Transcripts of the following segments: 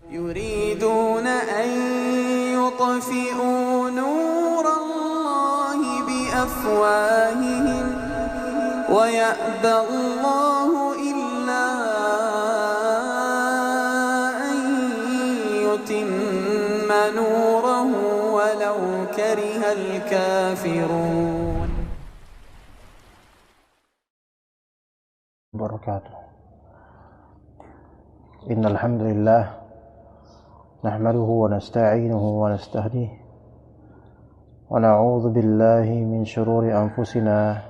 يريدون أن يطفئوا نور الله بأفواههم ويأبى الله إلا أن يتم نوره ولو كره الكافرون. Wabarakatuh. Innal hamdalillah nahmaduhu wa nasta'inuhu wa nastahdihi wa na'udzu billahi min shururi anfusina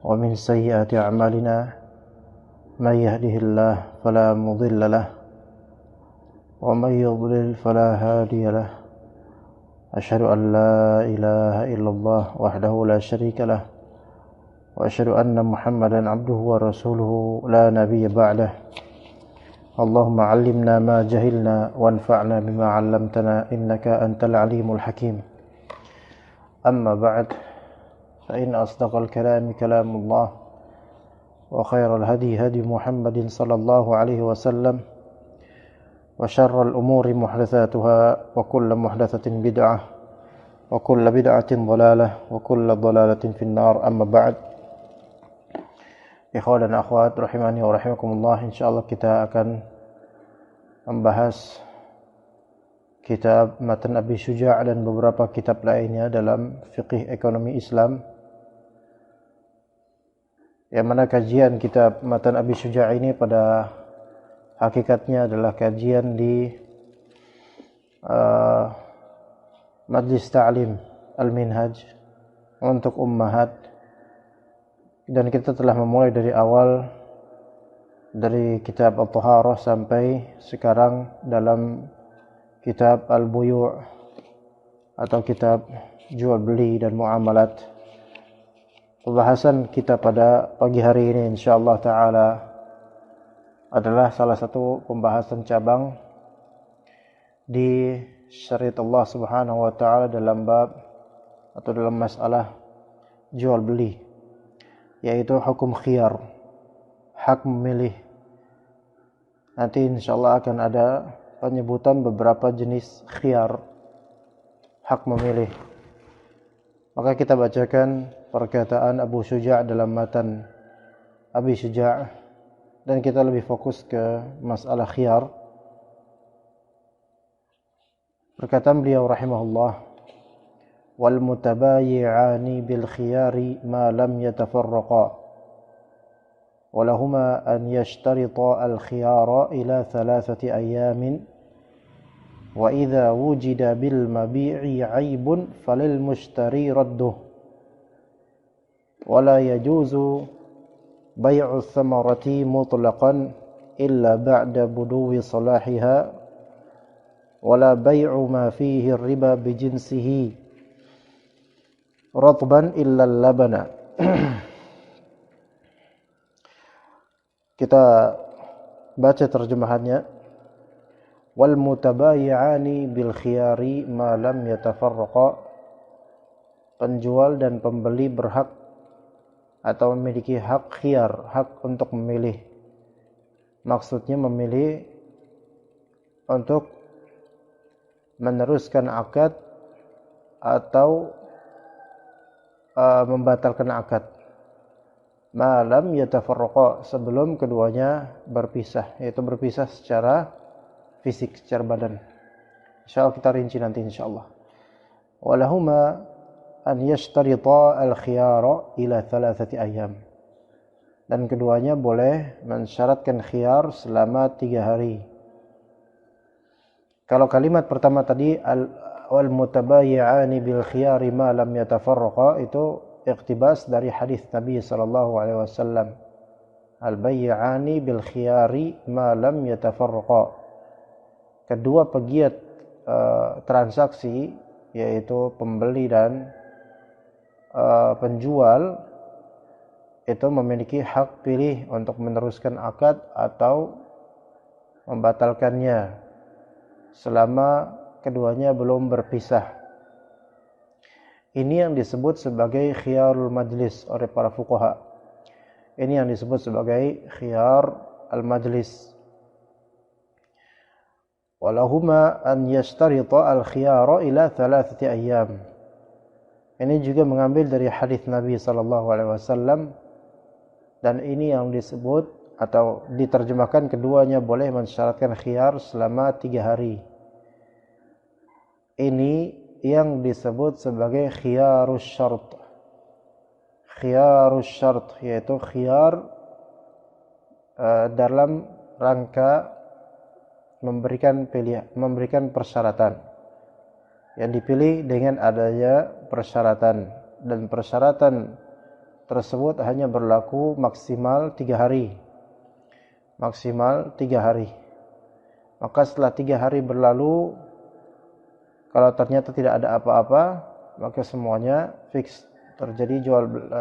wa min sayyiati a'malina may yahdihillahu fala mudilla lahu wa may yudlil fala hadiya lahu. Asyhadu an la ilaha illallah wahdahu la syarika lahu wa asyhadu anna Muhammadan abduhu wa rasuluhu la nabiyya ba'dah. Allahumma 'allimna ma jahilna wanfa'na bima 'allamtana innaka antal alimul hakim. Amma ba'd, fa inna asdaqal kalami kalamullah wa khairal hadi hadi Muhammadin sallallahu alaihi wasallam wa syarral umuri muhdatsatuha wa kullu muhdatsatin bid'ah wa kullu bid'atin dhalalah wa kullu dhalalatin finnar. Amma ba'd. Ikhwan dan akhwat rahimani wa rahimakumullah, insyaallah kita akan membahas kitab Matan Abi Syuja' dan beberapa kitab lainnya dalam fiqih ekonomi Islam, yang mana kajian kitab Matan Abi Syuja' ini pada hakikatnya adalah kajian di Majlis Ta'lim Al-Minhaj untuk ummahat. Dan kita telah memulai dari awal, dari kitab At-Taharah sampai sekarang dalam kitab Al-Buyu' atau kitab jual beli dan muamalat. Pembahasan kita pada pagi hari ini insyaallah ta'ala adalah salah satu pembahasan cabang di syariat Allah subhanahu wa ta'ala dalam bab atau dalam masalah jual beli, yaitu hukum khiyar, hak memilih. Nanti insyaallah akan ada penyebutan beberapa jenis khiyar, hak memilih. Maka kita bacakan perkataan Abu Syuja' dalam Matan Abi Syuja', dan kita lebih fokus ke masalah khiyar. Perkataan beliau rahimahullah, wal mutabayyi'ani bil khiyari ma lam yatafarraqa wa lahuma an yashtarita al khiyara ila 3 ayamin wa idza wujida bil mabi'i 'aibun falil mushtari radduh wa la yajuzu bay'u thamarati mutlaqan illa ba'da buduwi salahiha wa la bay'u ma fihi ar-riba bi jinsihi ratban illa labana. Kita baca terjemahannya. Wal mutabayyi'ani bil khiyari ma lam yatafarraqa. Penjual dan pembeli berhak atau memiliki hak khiyar, hak untuk memilih. Maksudnya memilih untuk meneruskan akad atau membatalkan akad. Malam yatafarraqa, sebelum keduanya berpisah, yaitu berpisah secara fisik, secara badan. Insyaallah kita rinci nanti insyaallah. Walahuma an yashtarita al-khiyara ila 3 ayyam. Dan keduanya boleh mensyaratkan khiyar selama 3 hari. Kalau kalimat pertama tadi wal mutabayyi'ani bil khiyari ma lam yatafarraqa, itu iqtibas dari hadis Nabi sallallahu alaihi wasallam, al bayyi'ani bil khiyari ma lam yatafarraqa. Kedua pegiat transaksi, yaitu pembeli dan penjual, itu memiliki hak pilih untuk meneruskan akad atau membatalkannya selama keduanya belum berpisah. Ini yang disebut sebagai khiyarul majlis oleh para fuqaha. Ini yang disebut sebagai khiyar al-majlis. walahuma an yashtarita al-khiyara ila 3 ayyam. Ini juga mengambil dari hadis Nabi sallallahu alaihi wasallam, dan ini yang disebut atau diterjemahkan keduanya boleh mensyaratkan khiyar selama 3 hari. Ini yang disebut sebagai khiyarus syart. Khiyarus syart yaitu khiyar dalam rangka memberikan persyaratan. Yang dipilih dengan adanya persyaratan, dan persyaratan tersebut hanya berlaku maksimal 3 hari. Maksimal 3 hari. Maka setelah 3 hari berlalu, kalau ternyata tidak ada apa-apa, maka semuanya fix, terjadi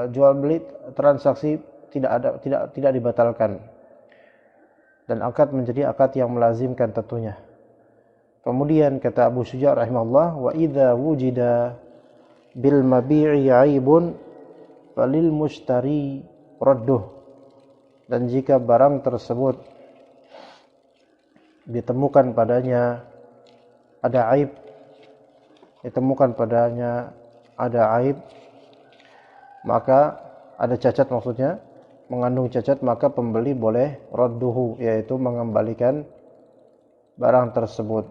jual beli, transaksi tidak dibatalkan. Dan akad menjadi akad yang melazimkan tentunya. Kemudian kata Abu Syuja' rahimahullah, wa idza wujida bil mabi'i 'aibun falil mushtari radduh. Dan jika barang tersebut ditemukan padanya ada aib, maka ada cacat, maksudnya mengandung cacat, maka pembeli boleh radduhu, yaitu mengembalikan barang tersebut.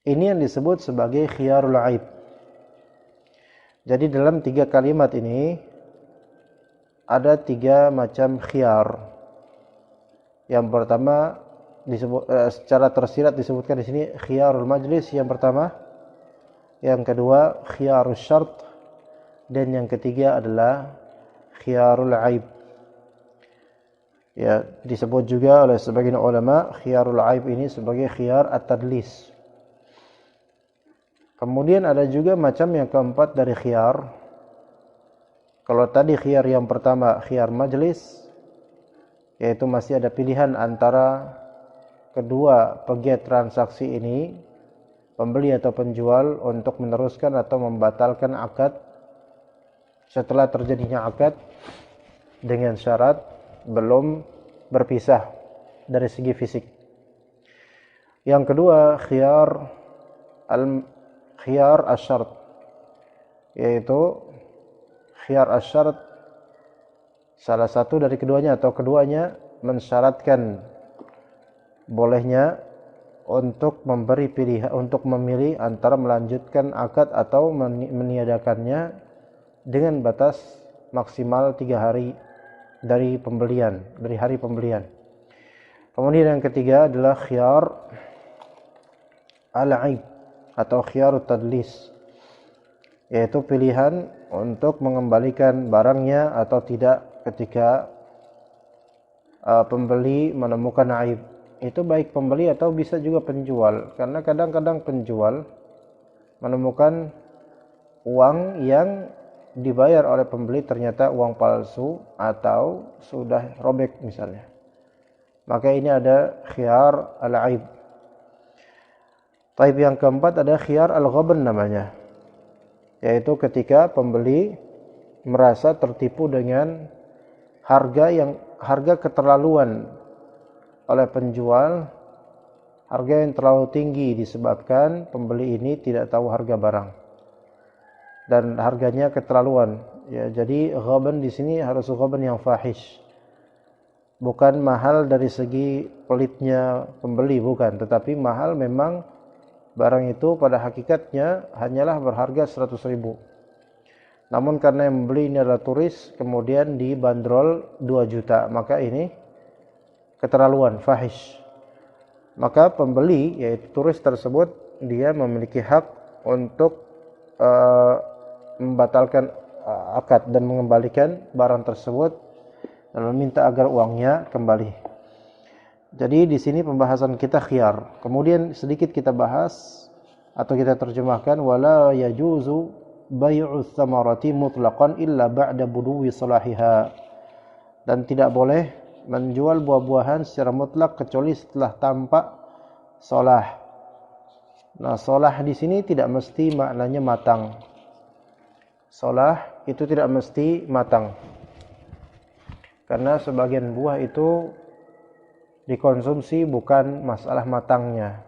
Ini yang disebut sebagai khiyarul aib. Jadi dalam 3 kalimat ini ada 3 macam khiyar. Yang pertama disebut secara tersirat disebutkan di sini khiyarul majlis yang pertama, yang kedua khiyarus syart, dan yang ketiga adalah khiyarul aib. Ya, disebut juga oleh sebagian ulama khiyarul aib ini sebagai khiyar at-tadlis. Kemudian ada juga macam yang keempat dari khiyar. Kalau tadi khiyar yang pertama khiyar majlis, yaitu masih ada pilihan antara kedua pegiat transaksi ini, pembeli atau penjual, untuk meneruskan atau membatalkan akad setelah terjadinya akad dengan syarat belum berpisah dari segi fisik. Yang kedua khiyar asyart, yaitu khiyar asyart salah satu dari keduanya atau keduanya mensyaratkan bolehnya untuk memberi pilihan, untuk memilih antara melanjutkan akad atau meniadakannya dengan batas maksimal 3 hari dari hari pembelian. Kemudian yang ketiga adalah khiyar al-aib atau khiyarut tadlis, yaitu pilihan untuk mengembalikan barangnya atau tidak ketika pembeli menemukan aib. Itu baik pembeli atau bisa juga penjual, karena kadang-kadang penjual menemukan uang yang dibayar oleh pembeli ternyata uang palsu atau sudah robek misalnya. Maka ini ada khiyar al-aib. Taib yang keempat ada khiyar al-ghabn namanya, yaitu ketika pembeli merasa tertipu dengan harga keterlaluan oleh penjual, harga yang terlalu tinggi disebabkan pembeli ini tidak tahu harga barang dan harganya keterlaluan. Ya, jadi ghabn di sini harus ghabn yang fahish. Bukan mahal dari segi pelitnya pembeli, bukan, tetapi mahal memang barang itu pada hakikatnya hanyalah berharga 100.000. Namun karena yang membeli ini adalah turis, kemudian dibanderol 2 juta, maka ini keterlaluan, fahish. Maka pembeli, yaitu turis tersebut, dia memiliki hak untuk membatalkan akad dan mengembalikan barang tersebut dan meminta agar uangnya kembali. Jadi di sini pembahasan kita khiyar. Kemudian sedikit kita bahas atau kita terjemahkan, wala yajuzu bai'u tsamarati mutlaqan illa ba'da buduwi salahiha. Dan tidak boleh menjual buah-buahan secara mutlak kecuali setelah tampak solah. Nah, solah di sini tidak mesti maknanya matang. Solah itu tidak mesti matang. Karena sebagian buah itu dikonsumsi bukan masalah matangnya.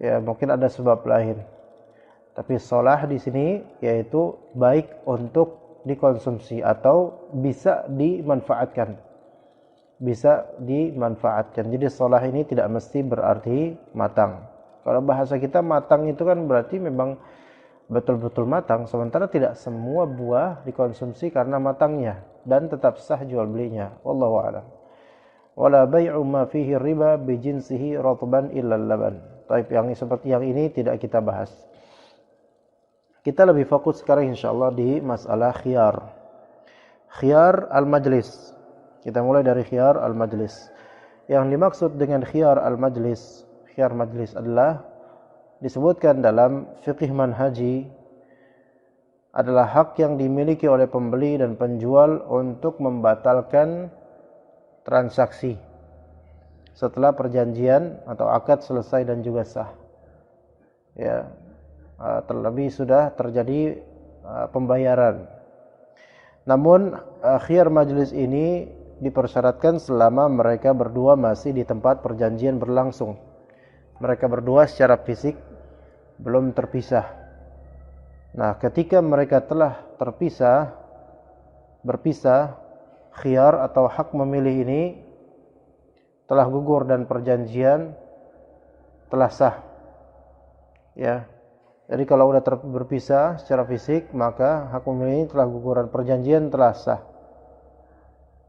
Ya, mungkin ada sebab lain. Tapi solah di sini yaitu baik untuk dikonsumsi atau bisa dimanfaatkan. Bisa dimanfaatkan. Jadi solah ini tidak mesti berarti matang. Kalau bahasa kita matang itu kan berarti memang betul-betul matang, sementara tidak semua buah dikonsumsi karena matangnya dan tetap sah jual belinya. Wallahu a'lam. Wala bai'u ma fihi riba bi jinsihi ratban illa laban. Taib, yang seperti yang ini tidak kita bahas. Kita lebih fokus sekarang insyaallah di masalah khiyar. Khiyar al-majlis. Kita mulai dari khiyar al-majlis. Yang dimaksud dengan khiyar al-majlis, khiyar majlis adalah disebutkan dalam fiqih manhaji adalah hak yang dimiliki oleh pembeli dan penjual untuk membatalkan transaksi setelah perjanjian atau akad selesai dan juga sah. Ya, terlebih sudah terjadi pembayaran. Namun khiyar majlis ini dipersyaratkan selama mereka berdua masih di tempat perjanjian berlangsung. Mereka berdua secara fisik belum terpisah. Nah, ketika mereka telah berpisah, khiyar atau hak memilih ini telah gugur dan perjanjian telah sah. Ya. Jadi kalau sudah berpisah secara fisik, maka hak memilih ini telah gugur dan perjanjian telah sah.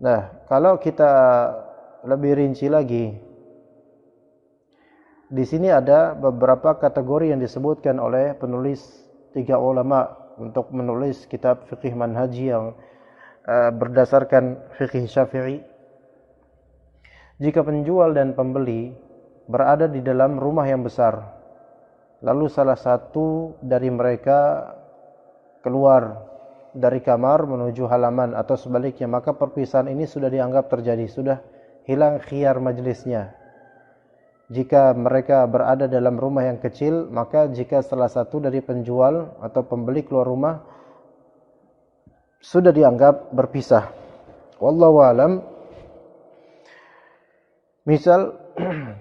Nah, kalau kita lebih rinci lagi, di sini ada beberapa kategori yang disebutkan oleh penulis 3 ulama untuk menulis kitab fiqih manhaji yang berdasarkan fiqih Syafi'i. Jika penjual dan pembeli berada di dalam rumah yang besar, lalu salah satu dari mereka keluar dari kamar menuju halaman atau sebaliknya, maka perpisahan ini sudah dianggap terjadi, sudah hilang khiyar majlisnya. Jika mereka berada dalam rumah yang kecil, maka jika salah satu dari penjual atau pembeli keluar rumah, sudah dianggap berpisah. Wallahu alam. Misal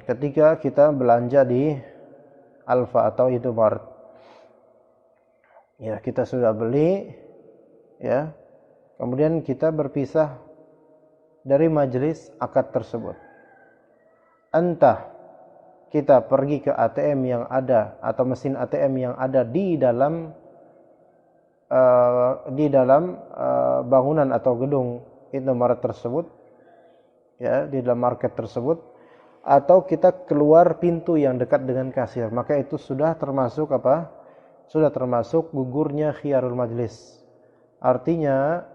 ketika kita belanja di Alfa atau Indomaret, ya kita sudah beli, ya, kemudian kita berpisah dari majelis akad tersebut. Entah kita pergi ke ATM yang ada atau mesin ATM yang ada di dalam bangunan atau gedung Indomaret tersebut, ya, di dalam market tersebut, atau kita keluar pintu yang dekat dengan kasir, maka itu sudah termasuk apa? Sudah termasuk gugurnya khiyarul majlis. Artinya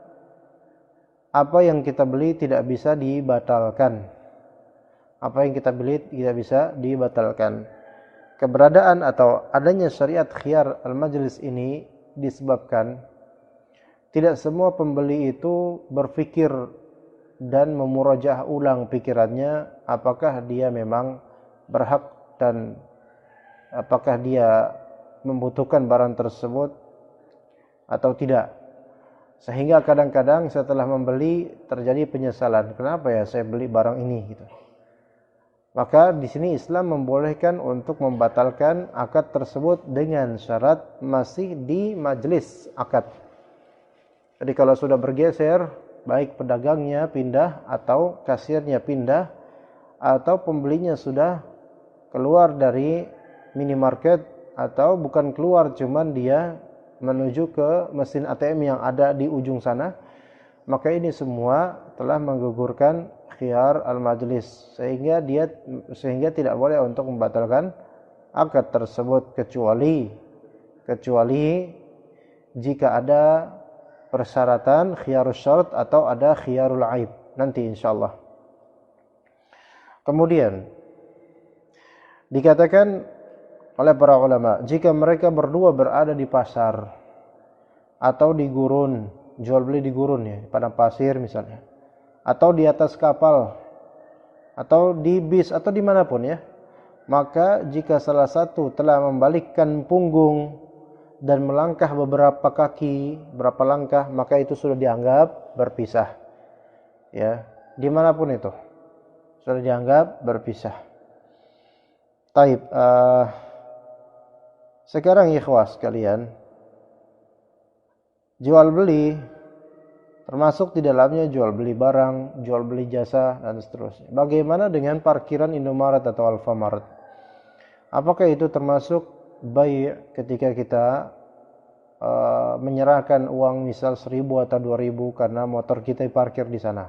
apa yang kita beli tidak bisa dibatalkan. Apa yang kita beli tidak bisa dibatalkan. Keberadaan atau adanya syariat khiyar al-majlis ini disebabkan tidak semua pembeli itu berpikir dan memurajaah ulang pikirannya apakah dia memang berhak dan apakah dia membutuhkan barang tersebut atau tidak. Sehingga kadang-kadang setelah membeli terjadi penyesalan. Kenapa ya saya beli barang ini gitu. Maka di sini Islam membolehkan untuk membatalkan akad tersebut dengan syarat masih di majelis akad. Jadi kalau sudah bergeser, baik pedagangnya pindah atau kasirnya pindah atau pembelinya sudah keluar dari minimarket atau bukan keluar, cuman dia menuju ke mesin ATM yang ada di ujung sana, maka ini semua telah menggugurkan khiyar al-majlis, sehingga tidak boleh untuk membatalkan akad tersebut kecuali jika ada persyaratan khiyarus syarat atau ada khiyarul aib nanti insyaallah. Kemudian dikatakan oleh para ulama, jika mereka berdua berada di pasar atau di gurun, jual beli di gurun ya, padang pasir misalnya, atau di atas kapal atau di bis atau dimanapun ya, maka jika salah satu telah membalikkan punggung dan melangkah beberapa langkah, maka itu sudah dianggap berpisah. Ya, dimanapun itu. sudah dianggap berpisah. Taib, sekarang ikhwas sekalian, jual beli termasuk di dalamnya jual beli barang, jual beli jasa, dan seterusnya. Bagaimana dengan parkiran Indomaret atau Alfamart? Apakah itu termasuk bai' ketika kita menyerahkan uang misal 1.000 atau 2.000 karena motor kita parkir di sana?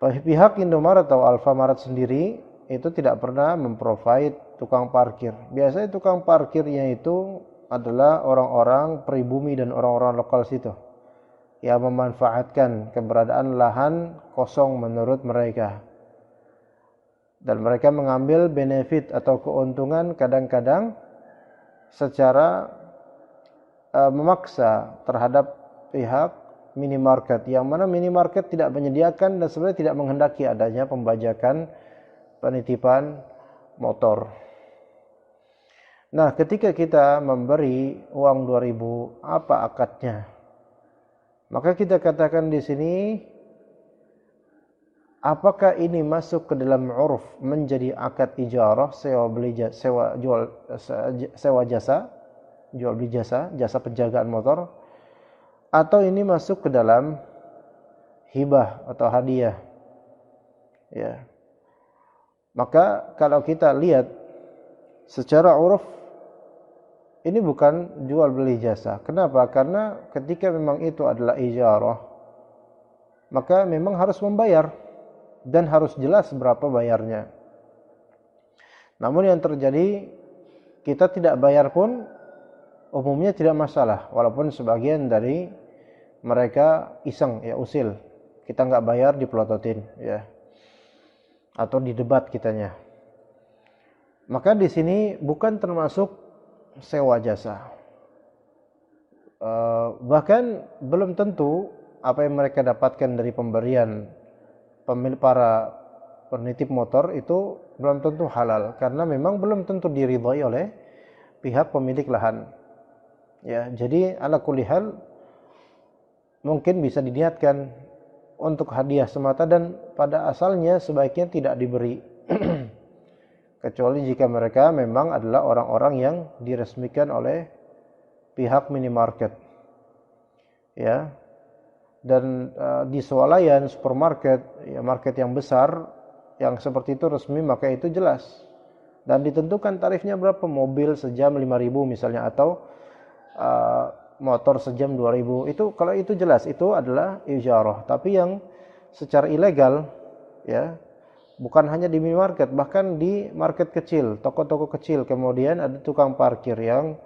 Pihak Indomaret atau Alfamart sendiri itu tidak pernah memprovide tukang parkir. Biasanya tukang parkirnya itu adalah orang-orang pribumi dan orang-orang lokal situ yang memanfaatkan keberadaan lahan kosong menurut mereka, dan mereka mengambil benefit atau keuntungan kadang-kadang secara memaksa terhadap pihak minimarket, yang mana minimarket tidak menyediakan dan sebenarnya tidak menghendaki adanya pembajakan penitipan motor. Nah, ketika kita memberi uang 2.000, apa akadnya? Maka kita katakan di sini, apakah ini masuk ke dalam uruf menjadi akad ijarah, sewa jasa, jual beli jasa, jasa penjagaan motor, atau ini masuk ke dalam hibah atau hadiah? Ya. Maka kalau kita lihat secara uruf, ini bukan jual beli jasa. Kenapa? Karena ketika memang itu adalah ijarah, maka memang harus membayar dan harus jelas berapa bayarnya. Namun yang terjadi, kita tidak bayar pun umumnya tidak masalah, walaupun sebagian dari mereka iseng, ya usil, kita nggak bayar dipelototin, ya, atau didebat kitanya. Maka di sini bukan termasuk sewa jasa. Bahkan belum tentu apa yang mereka dapatkan dari pemberian pemilik para penitip motor itu belum tentu halal, karena memang belum tentu diridhai oleh pihak pemilik lahan. Ya, jadi ala kulli hal mungkin bisa diniatkan untuk hadiah semata, dan pada asalnya sebaiknya tidak diberi. Kecuali jika mereka memang adalah orang-orang yang diresmikan oleh pihak minimarket, ya. Dan di swalayan, supermarket, ya, market yang besar yang seperti itu resmi, maka itu jelas dan ditentukan tarifnya berapa. Mobil sejam 5.000 misalnya, atau motor sejam 2.000. Itu kalau itu jelas, itu adalah ijarah. Tapi yang secara ilegal, ya, bukan hanya di minimarket, bahkan di market kecil, toko-toko kecil, kemudian ada tukang parkir yang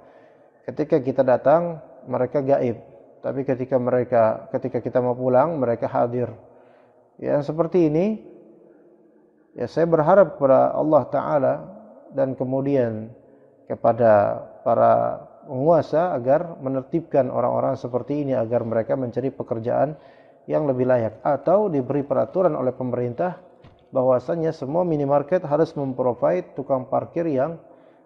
ketika kita datang mereka gaib, tapi ketika kita mau pulang mereka hadir. Ya, seperti ini, ya, saya berharap kepada Allah Ta'ala dan kemudian kepada para penguasa agar menertibkan orang-orang seperti ini agar mereka mencari pekerjaan yang lebih layak, atau diberi peraturan oleh pemerintah bahwasanya semua minimarket harus memprovide tukang parkir yang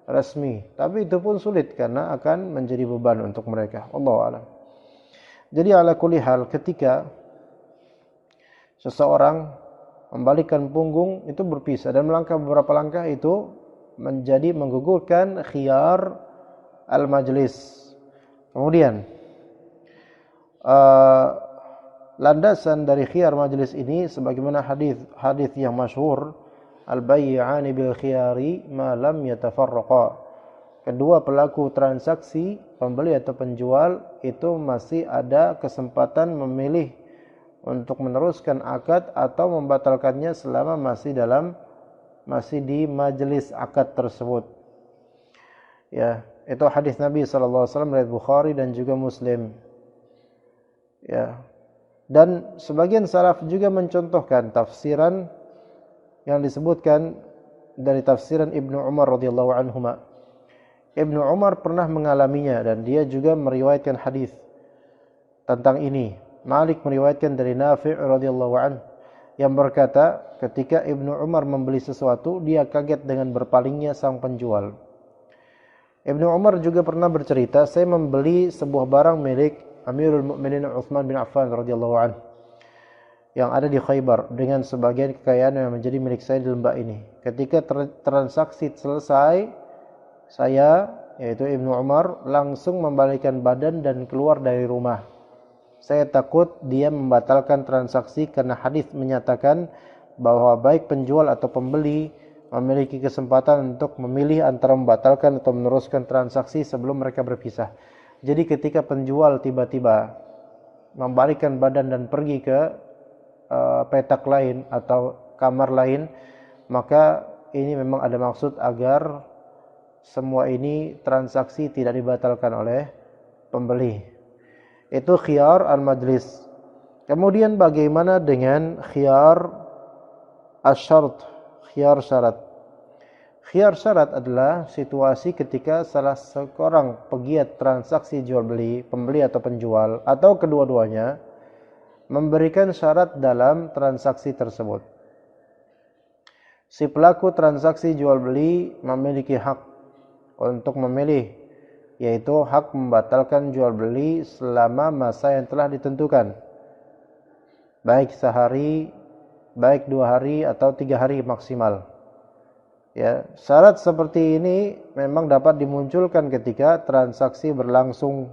resmi. Tapi itu pun sulit karena akan menjadi beban untuk mereka. Wallahu a'lam. Jadi ala kulli hal, ketika seseorang membalikkan punggung itu berpisah, dan melangkah beberapa langkah itu menjadi menggugurkan khiyar al-majlis. Kemudian landasan dari khiyar majlis ini sebagaimana hadis yang masyhur, al-bay'ani bil khiyari ma lam yatafarraqa. Kedua pelaku transaksi, pembeli atau penjual, itu masih ada kesempatan memilih untuk meneruskan akad atau membatalkannya selama masih di majelis akad tersebut. Ya, itu hadis Nabi sallallahu alaihi wasallam riwayat Bukhari dan juga Muslim. Ya. Dan sebagian salaf juga mencontohkan tafsiran yang disebutkan dari tafsiran Ibnu Umar radhiyallahu anhuma. Ibnu Umar pernah mengalaminya dan dia juga meriwayatkan hadis tentang ini. Malik meriwayatkan dari Nafi' radhiyallahu anhu yang berkata, ketika Ibnu Umar membeli sesuatu, dia kaget dengan berpalingnya sang penjual. Ibnu Umar juga pernah bercerita, saya membeli sebuah barang milik Amirul Mukminin Utsman bin Affan radhiyallahu anhu. yang ada di Khaybar dengan sebagian kekayaan yang menjadi milik saya di lembah ini. Ketika transaksi selesai, saya, yaitu Ibnu Umar, langsung membalikkan badan dan keluar dari rumah. Saya takut dia membatalkan transaksi karena hadis menyatakan bahwa baik penjual atau pembeli memiliki kesempatan untuk memilih antara membatalkan atau meneruskan transaksi sebelum mereka berpisah. Jadi ketika penjual tiba-tiba membalikkan badan dan pergi ke petak lain atau kamar lain, maka ini memang ada maksud agar semua ini transaksi tidak dibatalkan oleh pembeli. Itu khiyar al-majlis. Kemudian bagaimana dengan khiyar asy-syart, khiyar syarat? Khiyar syarat adalah situasi ketika salah seorang pegiat transaksi jual beli, pembeli atau penjual, atau kedua-duanya memberikan syarat dalam transaksi tersebut. Si pelaku transaksi jual beli memiliki hak untuk memilih, yaitu hak membatalkan jual beli selama masa yang telah ditentukan, baik sehari, baik 2 hari atau 3 hari maksimal. Ya, syarat seperti ini memang dapat dimunculkan ketika transaksi berlangsung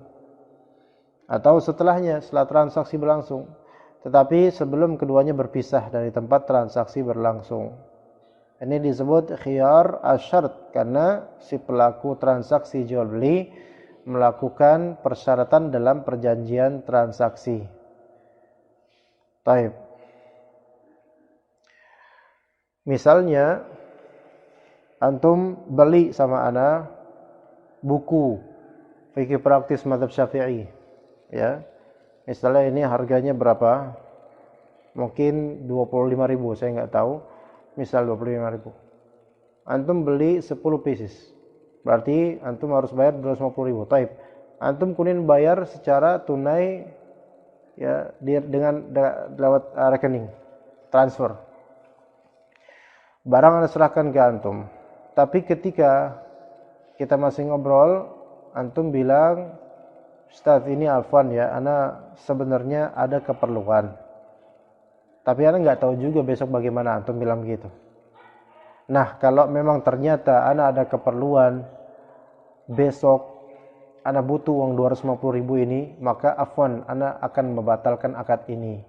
atau setelahnya, setelah transaksi berlangsung, tetapi sebelum keduanya berpisah dari tempat transaksi berlangsung. Ini disebut khiyar asy-syart karena si pelaku transaksi jual beli melakukan persyaratan dalam perjanjian transaksi. Baik. Misalnya antum beli sama ana buku fikih praktis mazhab Syafi'i, ya. Misalnya ini harganya berapa? Mungkin 25.000, saya enggak tahu. Misal 25.000. Antum beli 10 pieces. Berarti antum harus bayar 250.000. Taib. Antum kemudian bayar secara tunai, ya, dengan lewat rekening transfer. Barang Anda serahkan ke antum. Tapi ketika kita masih ngobrol, antum bilang, "Ustaz, ini afwan ya, ana sebenarnya ada keperluan. Tapi ana enggak tahu juga besok bagaimana," antum bilang begitu. Nah, kalau memang ternyata ana ada keperluan besok, ana butuh uang 250.000 ini, maka afwan, ana akan membatalkan akad ini.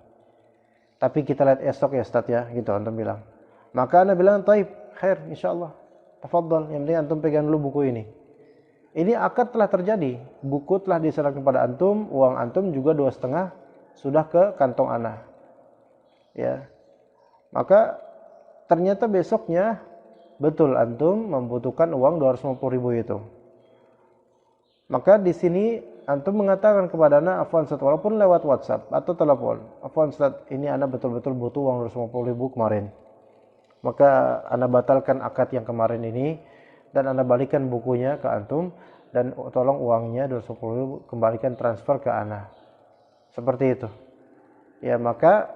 Tapi kita lihat esok ya Ustaz ya, gitu antum bilang. Maka ana bilang, "Taib, khair insyaallah. Tafadhal, yang penting antum pegang dulu buku ini." Ini akad telah terjadi, buku telah diserahkan kepada antum, uang antum juga 2,5 sudah ke kantong ana. Ya. Maka ternyata besoknya betul antum membutuhkan uang 250.000 itu. Maka di sini antum mengatakan kepada ana, "Afwan Ustaz," walaupun lewat WhatsApp atau telepon, "Afwan Ustaz, ini ana betul-betul butuh uang 250.000 kemarin. Maka ana batalkan akad yang kemarin ini dan Anda balikan bukunya ke antum dan tolong uangnya 250.000 kembalikan transfer ke ana." Seperti itu. Ya, maka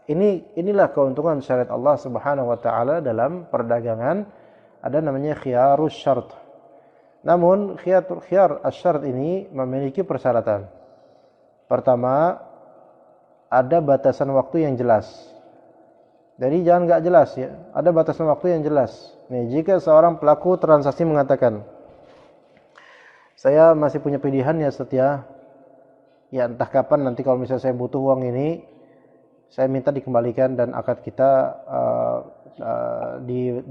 inilah keuntungan syariat Allah Subhanahu wa taala dalam perdagangan, ada namanya khiyarus syart. Namun khiyar asy-syart ini memiliki persyaratan. Pertama, ada batasan waktu yang jelas. Jadi jangan enggak jelas ya, ada batasan waktu yang jelas. Nih, jika seorang pelaku transaksi mengatakan, "Saya masih punya pilihan ya setia, ya entah kapan nanti kalau misalnya saya butuh uang ini, saya minta dikembalikan dan akad kita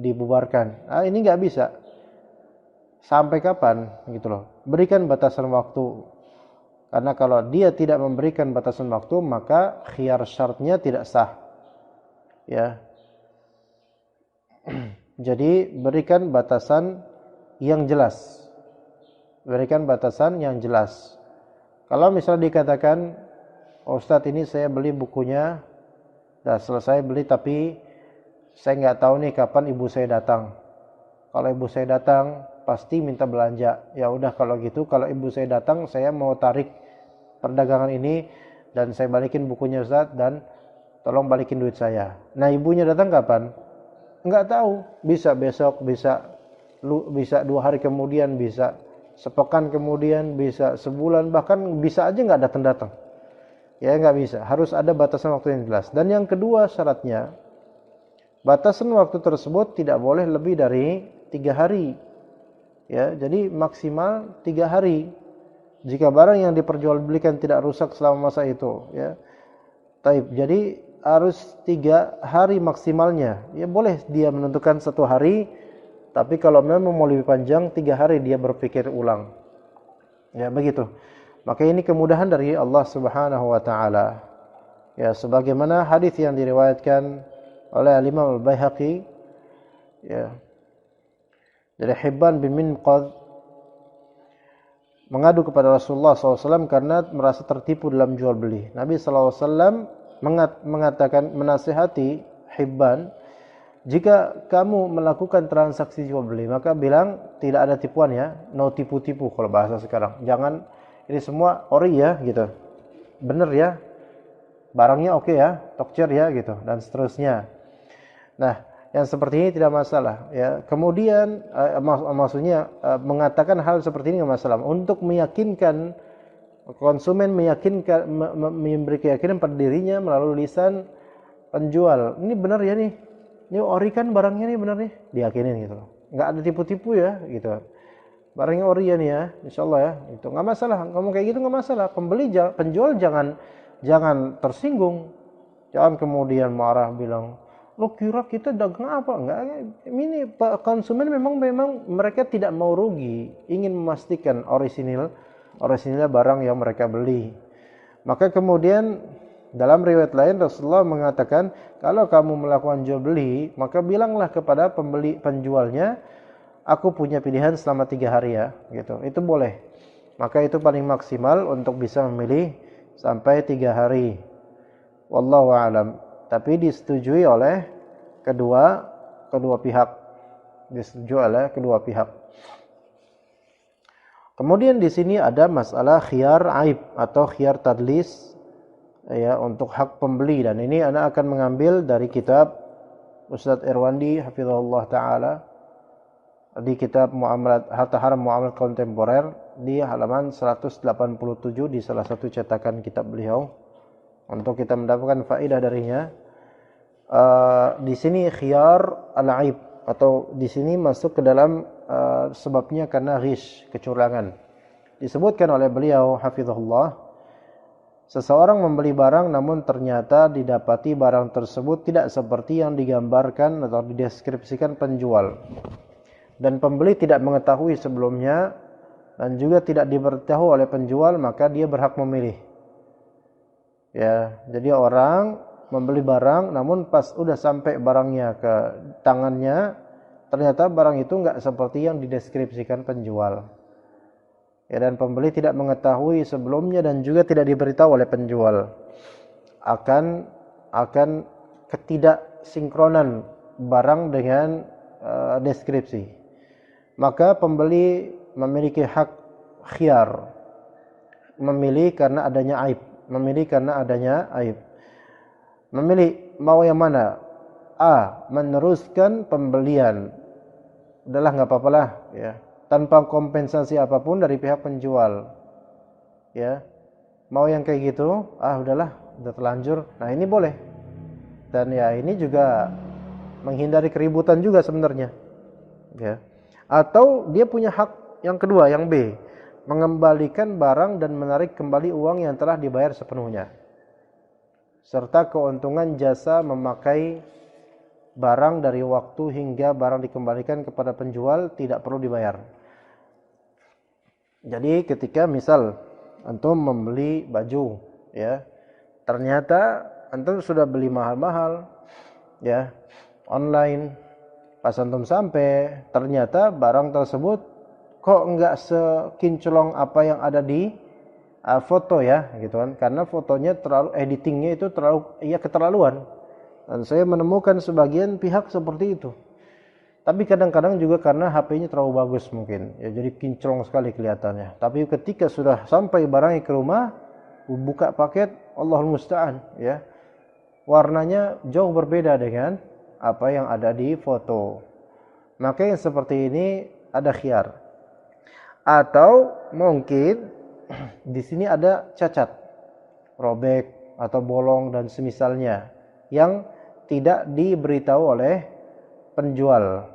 dibubarkan." Nah, ini enggak bisa. Sampai kapan gitu loh. Berikan batasan waktu. Karena kalau dia tidak memberikan batasan waktu, maka khiyar syaratnya tidak sah. Ya. Jadi berikan batasan yang jelas. Berikan batasan yang jelas. Kalau misalnya dikatakan, "Oh, Ustaz, ini saya beli bukunya, dah selesai beli tapi saya nggak tahu nih kapan ibu saya datang. Kalau ibu saya datang pasti minta belanja. Ya udah kalau gitu, kalau ibu saya datang saya mau tarik perdagangan ini dan saya balikin bukunya Ustaz dan tolong balikin duit saya." Nah, ibunya datang kapan? Enggak tahu. Bisa besok, bisa 2 hari kemudian, bisa sepekan kemudian, bisa sebulan, bahkan bisa aja enggak datang-datang. Ya nggak bisa, harus ada batasan waktu yang jelas. Dan yang kedua syaratnya, batasan waktu tersebut tidak boleh lebih dari 3 hari. Ya, jadi maksimal 3 hari. Jika barang yang diperjualbelikan tidak rusak selama masa itu, ya. Taib. Jadi harus 3 hari maksimalnya. Ya boleh dia menentukan 1 hari, tapi kalau memang mau lebih panjang 3 hari dia berpikir ulang. Ya begitu. Maka ini kemudahan dari Allah Subhanahu wa taala. Ya, sebagaimana hadis yang diriwayatkan oleh Imam Al-Baihaqi, ya, dari Hibban bin Minqadh mengadu kepada Rasulullah SAW karena merasa tertipu dalam jual beli. Nabi SAW mengatakan, menasihati Hibban, jika kamu melakukan transaksi jual beli, maka bilang tidak ada tipuan ya, no tipu-tipu kalau bahasa sekarang. Jangan ini semua ori ya gitu, bener ya, barangnya oke ya, tokcer ya gitu, dan seterusnya. Nah, yang seperti ini tidak masalah ya. Kemudian maksudnya mengatakan hal seperti ini tidak masalah untuk meyakinkan konsumen, meyakinkan memberi keyakinan pada dirinya melalui lisan penjual. Ini benar ya nih. Ini ori kan barangnya nih, benar nih. Diyakinin gitu. Enggak ada tipu-tipu ya gitu. Barangnya ori ya nih ya, insyaallah ya. Itu enggak masalah. Ngomong kayak gitu enggak masalah. Penjual jangan tersinggung. Jangan kemudian marah bilang, "Lo kira kita dagang apa?" Enggak. Ini konsumen memang mereka tidak mau rugi, ingin memastikan orisinilnya barang yang mereka beli. Maka kemudian dalam riwayat lain Rasulullah mengatakan, kalau kamu melakukan jual beli, maka bilanglah kepada penjualnya, aku punya pilihan selama 3 hari ya, gitu. Itu boleh. Maka itu paling maksimal untuk bisa memilih sampai 3 hari. Wallahu a'lam. Tapi disetujui oleh kedua pihak. Disetujui oleh kedua pihak. Kemudian di sini ada masalah khiyar aib atau khiyar tadlis ya untuk hak pembeli, dan ini ana akan mengambil dari kitab Ustaz Irwandi hafizahullah taala di kitab Muamalat Harta Haram Muamalat Kontemporer di halaman 187 di salah satu cetakan kitab beliau untuk kita mendapatkan faedah darinya. Di sini khiyar al-aib atau di sini masuk ke dalam sebabnya karena ghish, kecurangan. Disebutkan oleh beliau hafizahullah, seseorang membeli barang namun ternyata didapati barang tersebut tidak seperti yang digambarkan atau dideskripsikan penjual, dan pembeli tidak mengetahui sebelumnya dan juga tidak diberitahu oleh penjual, maka dia berhak memilih. Ya, jadi orang membeli barang namun pas udah sampai barangnya ke tangannya ternyata barang itu enggak seperti yang dideskripsikan penjual. Ya, dan pembeli tidak mengetahui sebelumnya dan juga tidak diberitahu oleh penjual akan ketidaksinkronan barang dengan deskripsi. Maka pembeli memiliki hak khiyar, memilih karena adanya aib, memilih mau yang mana. A, meneruskan pembelian, udahlah enggak apalah ya, tanpa kompensasi apapun dari pihak penjual. Ya. Mau yang kayak gitu, udahlah, udah terlanjur. Nah, ini boleh. Dan ya ini juga menghindari keributan juga sebenarnya. Ya. Atau dia punya hak yang kedua, yang B, mengembalikan barang dan menarik kembali uang yang telah dibayar sepenuhnya, serta keuntungan jasa memakai barang dari waktu hingga barang dikembalikan kepada penjual tidak perlu dibayar. Jadi ketika misal antum membeli baju ya, ternyata antum sudah beli mahal-mahal ya online, pas antum sampai ternyata barang tersebut kok enggak sekinclong apa yang ada di foto ya gitu kan, karena fotonya terlalu, editingnya itu terlalu keterlaluan. Dan saya menemukan sebagian pihak seperti itu. Tapi kadang-kadang juga karena HP-nya terlalu bagus mungkin. Ya, jadi kinclong sekali kelihatannya. Tapi ketika sudah sampai barangnya ke rumah, buka paket, Allahul Musta'an. Ya, warnanya jauh berbeda dengan apa yang ada di foto. Maka yang seperti ini ada khiyar. Atau mungkin di sini ada cacat. robek atau bolong dan semisalnya yang tidak diberitahu oleh penjual.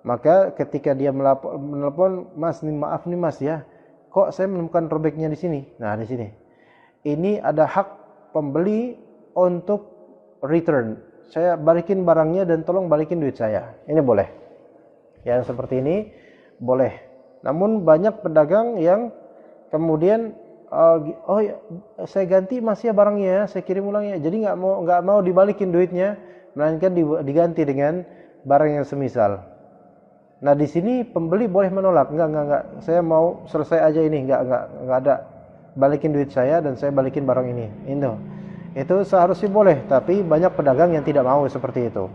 Maka ketika dia menelpon, "Mas, maaf nih Mas ya, kok saya menemukan robeknya di sini?" Nah, di sini. Ini ada hak pembeli untuk return. Saya balikin barangnya dan tolong balikin duit saya. Ini boleh. Yang seperti ini boleh. Namun banyak pedagang yang kemudian oh ya, saya ganti Mas ya barangnya, saya kirim ulang ya. Jadi nggak mau dibalikin duitnya, melainkan diganti dengan barang yang semisal. Nah, di sini pembeli boleh menolak. Enggak. Saya mau selesai aja ini. Enggak ada. Balikin duit saya dan saya balikin barang ini. Itu seharusnya boleh, tapi banyak pedagang yang tidak mau seperti itu.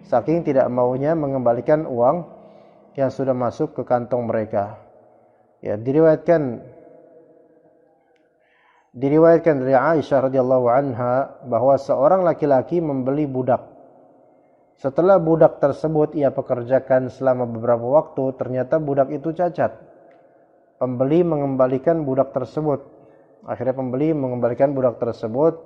Saking tidak maunya mengembalikan uang yang sudah masuk ke kantong mereka. Ya, diriwayatkan dari Aisyah radhiyallahu anha bahwa seorang laki-laki membeli budak. Setelah budak tersebut ia pekerjakan selama beberapa waktu, ternyata budak itu cacat. Pembeli mengembalikan budak tersebut. Akhirnya pembeli mengembalikan budak tersebut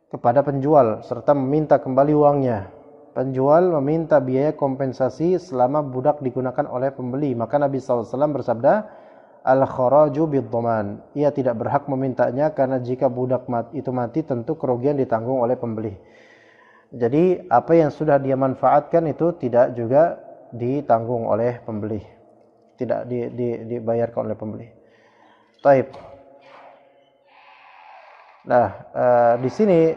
kepada penjual serta meminta kembali uangnya. Penjual meminta biaya kompensasi selama budak digunakan oleh pembeli. Maka Nabi SAW bersabda, "Al-kharaju bid-dhaman." Ia tidak berhak memintanya karena jika budak itu mati tentu kerugian ditanggung oleh pembeli. Jadi apa yang sudah dia manfaatkan itu tidak juga ditanggung oleh pembeli. Tidak dibayarkan oleh pembeli. Taib. Nah, di sini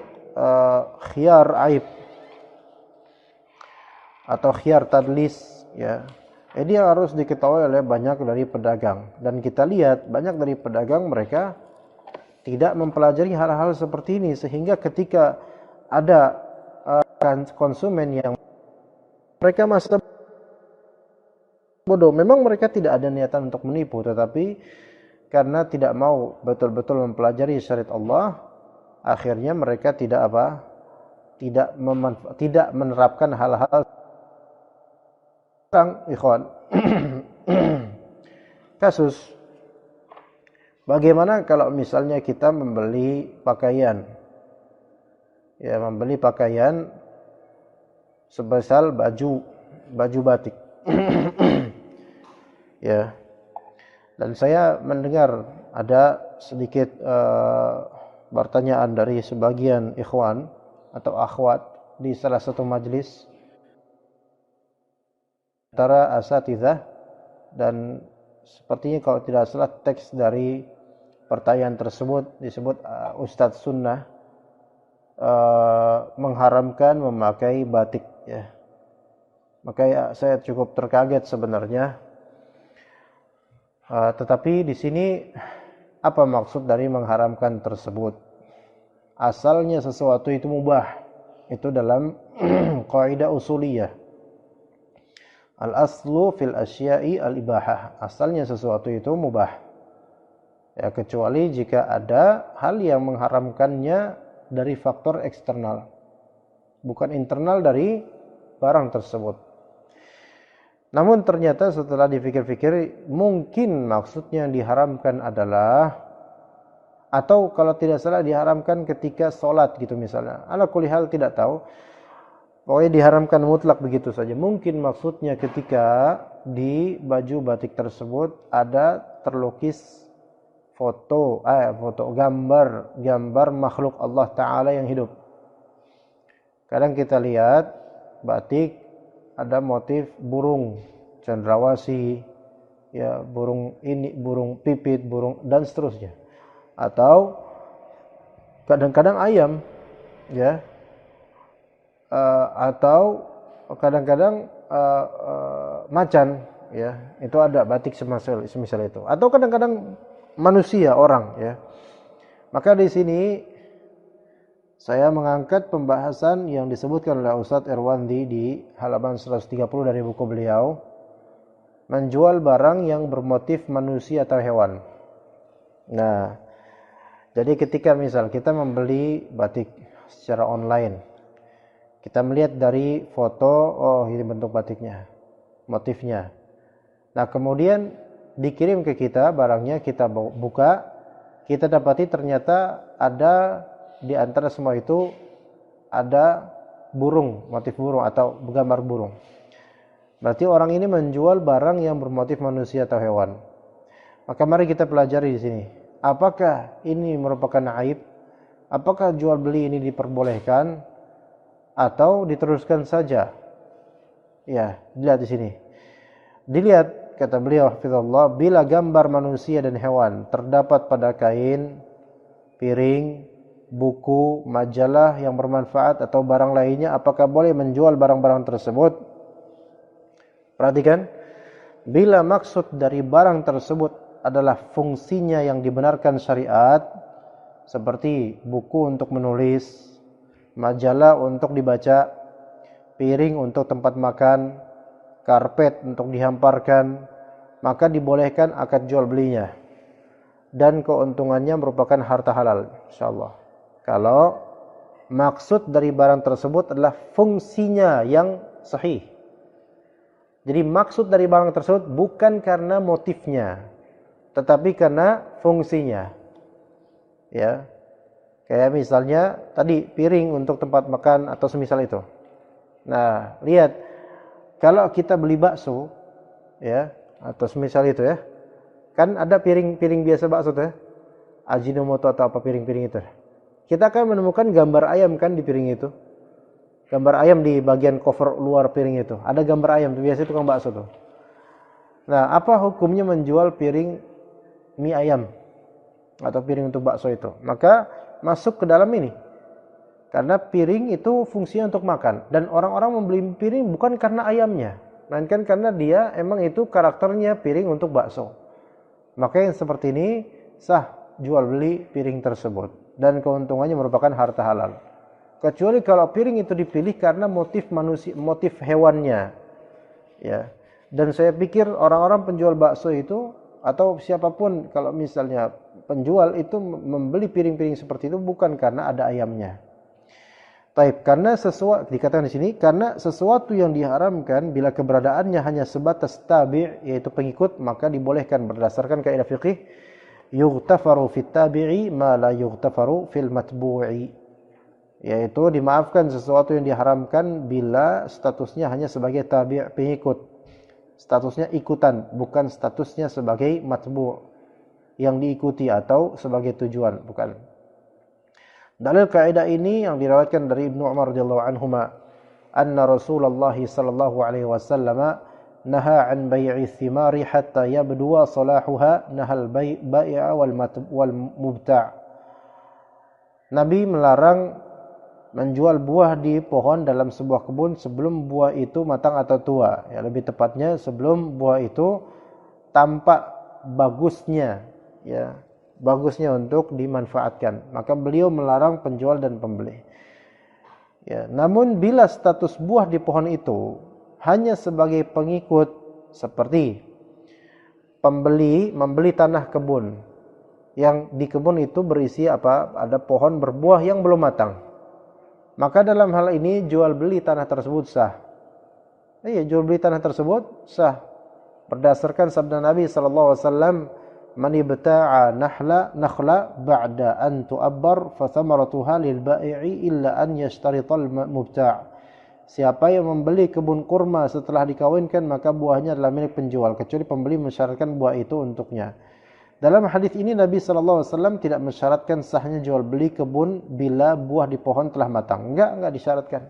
khiyar aib atau khiyar tadlis ya. Ini harus diketahui oleh banyak dari pedagang, dan kita lihat banyak dari pedagang mereka tidak mempelajari hal-hal seperti ini, sehingga ketika ada konsumen yang mereka masih bodoh, memang mereka tidak ada niatan untuk menipu, tetapi karena tidak mau betul-betul mempelajari syariat Allah, akhirnya mereka tidak menerapkan hal-hal ikhwan. Kasus bagaimana kalau misalnya kita membeli pakaian, ya, membeli pakaian sebesar baju batik. Ya. Dan saya mendengar ada sedikit pertanyaan dari sebagian ikhwan atau akhwat di salah satu majelis antara asatidzah, dan sepertinya kalau tidak salah teks dari pertanyaan tersebut disebut Ustadz Sunnah mengharamkan memakai batik ya. Maka saya cukup terkaget sebenarnya. Tetapi di sini apa maksud dari mengharamkan tersebut? Asalnya sesuatu itu mubah. Itu dalam kaidah usuliyah. Al-aslu fil asya'i al-ibahah. Asalnya sesuatu itu mubah. Ya, kecuali jika ada hal yang mengharamkannya dari faktor eksternal, bukan internal dari barang tersebut. Namun ternyata setelah dipikir-pikir, mungkin maksudnya yang diharamkan adalah, atau kalau tidak salah diharamkan ketika sholat gitu misalnya. Ala kulli hal tidak tahu. Pokoknya diharamkan mutlak begitu saja. Mungkin maksudnya ketika di baju batik tersebut ada terlukis gambar makhluk Allah Ta'ala yang hidup. Kadang kita lihat batik ada motif burung cendrawasih, ya, burung ini, burung pipit, burung dan seterusnya. Atau kadang-kadang ayam, ya, atau kadang-kadang macan, ya, itu ada batik semisal itu. Atau kadang-kadang manusia, orang, ya. Maka di sini saya mengangkat pembahasan yang disebutkan oleh Ustadz Irwandi di halaman 130 dari buku beliau, menjual barang yang bermotif manusia atau hewan. Nah, jadi ketika misal kita membeli batik secara online, kita melihat dari foto, oh ini bentuk batiknya, motifnya. Nah, kemudian dikirim ke kita barangnya, kita buka, kita dapati ternyata ada di antara semua itu ada burung, motif burung atau gambar burung. Berarti orang ini menjual barang yang bermotif manusia atau hewan. Maka mari kita pelajari di sini. Apakah ini merupakan aib? Apakah jual beli ini diperbolehkan atau diteruskan saja? Ya, dilihat di sini. Dilihat, kata beliau hafizallah, bila gambar manusia dan hewan terdapat pada kain, piring, buku, majalah yang bermanfaat atau barang lainnya, apakah boleh menjual barang-barang tersebut? Perhatikan, bila maksud dari barang tersebut adalah fungsinya yang dibenarkan syariat, seperti buku untuk menulis, majalah untuk dibaca, piring untuk tempat makan, karpet untuk dihamparkan, maka dibolehkan akad jual belinya. Dan keuntungannya merupakan harta halal, insyaallah. Kalau maksud dari barang tersebut adalah fungsinya yang sahih. Jadi maksud dari barang tersebut bukan karena motifnya, tetapi karena fungsinya. Ya. Kayak misalnya tadi piring untuk tempat makan atau semisal itu. Nah, lihat, kalau kita beli bakso ya, atau semisal itu ya. Kan ada piring-piring biasa bakso tuh ya. Ajinomoto atau apa piring-piring itu. Kita akan menemukan gambar ayam kan di piring itu. Gambar ayam di bagian cover luar piring itu. Ada gambar ayam tuh, biasa tukang bakso tuh. Nah, apa hukumnya menjual piring mie ayam atau piring untuk bakso itu? Maka masuk ke dalam ini. Karena piring itu fungsinya untuk makan, dan orang-orang membeli piring bukan karena ayamnya, melainkan karena dia emang itu karakternya piring untuk bakso. Maka yang seperti ini sah jual beli piring tersebut dan keuntungannya merupakan harta halal. Kecuali kalau piring itu dipilih karena motif manusia, motif hewannya. Ya. Dan saya pikir orang-orang penjual bakso itu atau siapapun kalau misalnya penjual itu membeli piring-piring seperti itu bukan karena ada ayamnya. Taib, karena sesuatu dikatakan di sini, karena sesuatu yang diharamkan bila keberadaannya hanya sebatas tabi', yaitu pengikut, maka dibolehkan berdasarkan kaidah fiqih yughtafaru fit tabi'i ma la yughtafaru fil matbu'i, yaitu dimaafkan sesuatu yang diharamkan bila statusnya hanya sebagai tabi', pengikut. Statusnya ikutan, bukan statusnya sebagai matbu' yang diikuti atau sebagai tujuan, bukan. Dalil kaidah ini yang diriwayatkan dari Ibnu Umar radhiyallahu anhuma, anna Rasulullah sallallahu alaihi wasallam naha an bai'i thimari hatta yabduwa salahuha, nahal bai'a wal mubta'. Nabi melarang menjual buah di pohon dalam sebuah kebun sebelum buah itu matang atau tua. Ya, lebih tepatnya sebelum buah itu tampak bagusnya, ya, bagusnya untuk dimanfaatkan. Maka beliau melarang penjual dan pembeli. Ya, namun bila status buah di pohon itu hanya sebagai pengikut, seperti pembeli membeli tanah kebun yang di kebun itu berisi apa? Ada pohon berbuah yang belum matang. Maka dalam hal ini jual beli tanah tersebut sah. Iya, jual beli tanah tersebut sah. Berdasarkan sabda Nabi sallallahu alaihi wasallam, "Man ibta'a nakhla ba'da an tu'abbar fa thamaratuha lil bai'i illa an yashtarital mubta'." Siapa yang membeli kebun kurma setelah dikawinkan, maka buahnya adalah milik penjual, kecuali pembeli mensyaratkan buah itu untuknya. Dalam hadis ini Nabi SAW tidak mensyaratkan sahnya jual beli kebun bila buah di pohon telah matang. Enggak disyaratkan.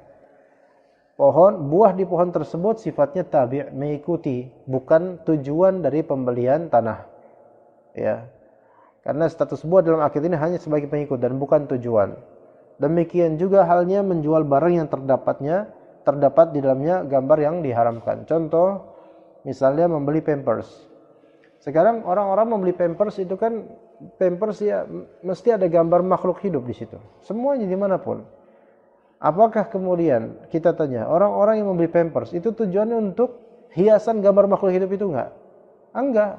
Buah di pohon tersebut sifatnya tabi', mengikuti, bukan tujuan dari pembelian tanah. Ya. Karena status buah dalam akid ini hanya sebagai pengikut dan bukan tujuan. Demikian juga halnya menjual barang yang terdapat di dalamnya gambar yang diharamkan. Contoh, misalnya membeli Pampers. Sekarang orang-orang membeli Pampers itu kan Pampers ya mesti ada gambar makhluk hidup di situ. Semuanya dimanapun. Apakah kemudian kita tanya orang-orang yang membeli Pampers itu tujuannya untuk hiasan gambar makhluk hidup itu enggak? Enggak.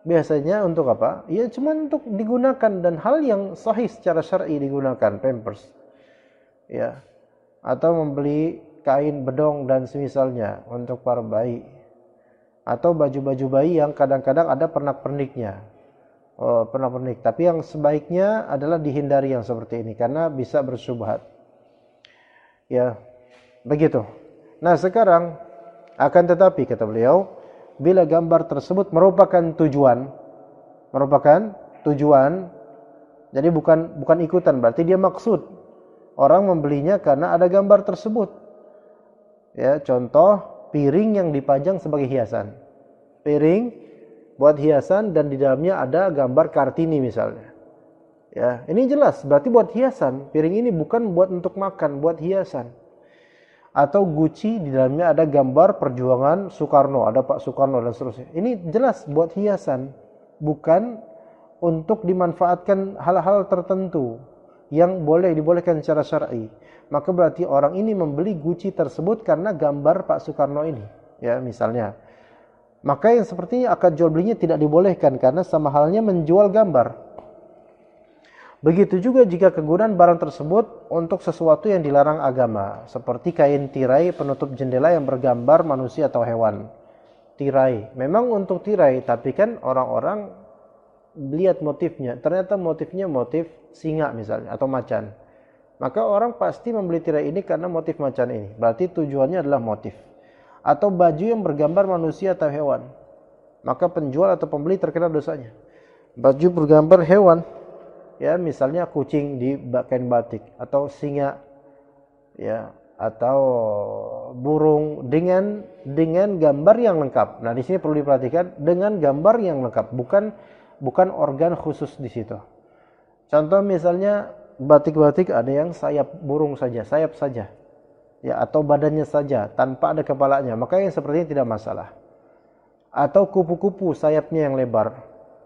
Biasanya untuk apa? Ya cuma untuk digunakan dan hal yang sahih secara syar'i digunakan Pampers. Ya. Atau membeli kain bedong dan semisalnya untuk para bayi. Atau baju-baju bayi yang kadang-kadang ada pernak-perniknya pernak-pernik. Tapi yang sebaiknya adalah dihindari yang seperti ini karena bisa bersyubhat. Ya, begitu. Nah, sekarang akan tetapi kata beliau, bila gambar tersebut merupakan tujuan, jadi bukan ikutan, berarti dia maksud. Orang membelinya karena ada gambar tersebut. Ya, contoh piring yang dipajang sebagai hiasan. Piring buat hiasan dan di dalamnya ada gambar Kartini misalnya. Ya, ini jelas berarti buat hiasan. Piring ini bukan buat untuk makan, buat hiasan. Atau Gucci di dalamnya ada gambar perjuangan Soekarno, ada Pak Soekarno dan seterusnya. Ini jelas buat hiasan, bukan untuk dimanfaatkan hal-hal tertentu yang dibolehkan secara syar'i. Maka berarti orang ini membeli Gucci tersebut karena gambar Pak Soekarno ini, ya misalnya. Maka yang seperti ini akad jual belinya tidak dibolehkan karena sama halnya menjual gambar. Begitu juga jika kegunaan barang tersebut untuk sesuatu yang dilarang agama, seperti kain tirai penutup jendela yang bergambar manusia atau hewan. Tirai, memang untuk tirai, tapi kan orang-orang lihat motifnya, ternyata motifnya motif singa misalnya, atau macan. Maka orang pasti membeli tirai ini karena motif macan ini, berarti tujuannya adalah motif. Atau baju yang bergambar manusia atau hewan, maka penjual atau pembeli terkena dosanya. Baju bergambar hewan, ya misalnya kucing di kain batik atau singa, ya atau burung dengan gambar yang lengkap. Nah di sini perlu diperhatikan dengan gambar yang lengkap, bukan organ khusus di situ. Contoh misalnya batik-batik ada yang sayap burung saja, sayap saja, ya atau badannya saja tanpa ada kepalanya, maka yang seperti ini tidak masalah. Atau kupu-kupu sayapnya yang lebar,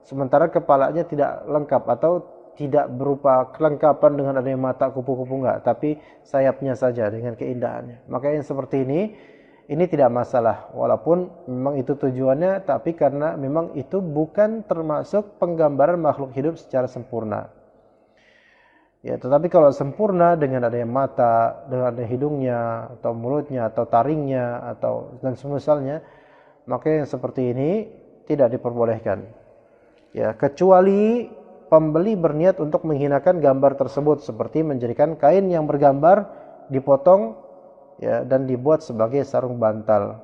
sementara kepalanya tidak lengkap atau tidak berupa kelengkapan dengan adanya mata kupu-kupu enggak, tapi sayapnya saja dengan keindahannya. Maka yang seperti ini tidak masalah, walaupun memang itu tujuannya, tapi karena memang itu bukan termasuk penggambaran makhluk hidup secara sempurna. Ya, tetapi kalau sempurna dengan adanya mata, dengan adanya hidungnya, atau mulutnya, atau taringnya, atau dan semisalnya, maka yang seperti ini tidak diperbolehkan. Ya, kecuali pembeli berniat untuk menghinakan gambar tersebut, seperti menjadikan kain yang bergambar dipotong, ya, dan dibuat sebagai sarung bantal.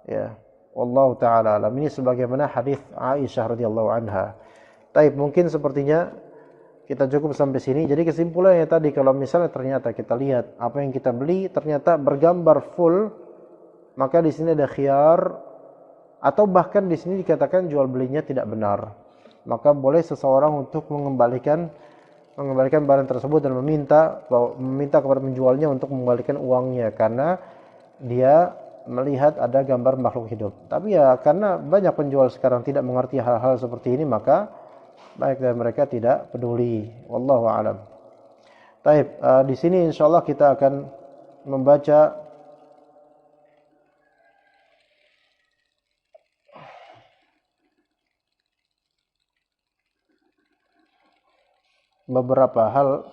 Ya, wallahu taala alam. Ini sebagaimana hadis Aisyah radhiyallahu anha. Taib, mungkin sepertinya kita cukup sampai sini. Jadi kesimpulannya tadi, kalau misalnya ternyata kita lihat apa yang kita beli ternyata bergambar full, maka di sini ada khiyar, atau bahkan di sini dikatakan jual belinya tidak benar. Maka boleh seseorang untuk mengembalikan barang tersebut dan meminta kepada penjualnya untuk mengembalikan uangnya karena dia melihat ada gambar makhluk hidup. Tapi ya karena banyak penjual sekarang tidak mengerti hal-hal seperti ini, maka baik dari mereka tidak peduli. Wallahu a'lam. Taib, di sini insyaallah kita akan membaca beberapa hal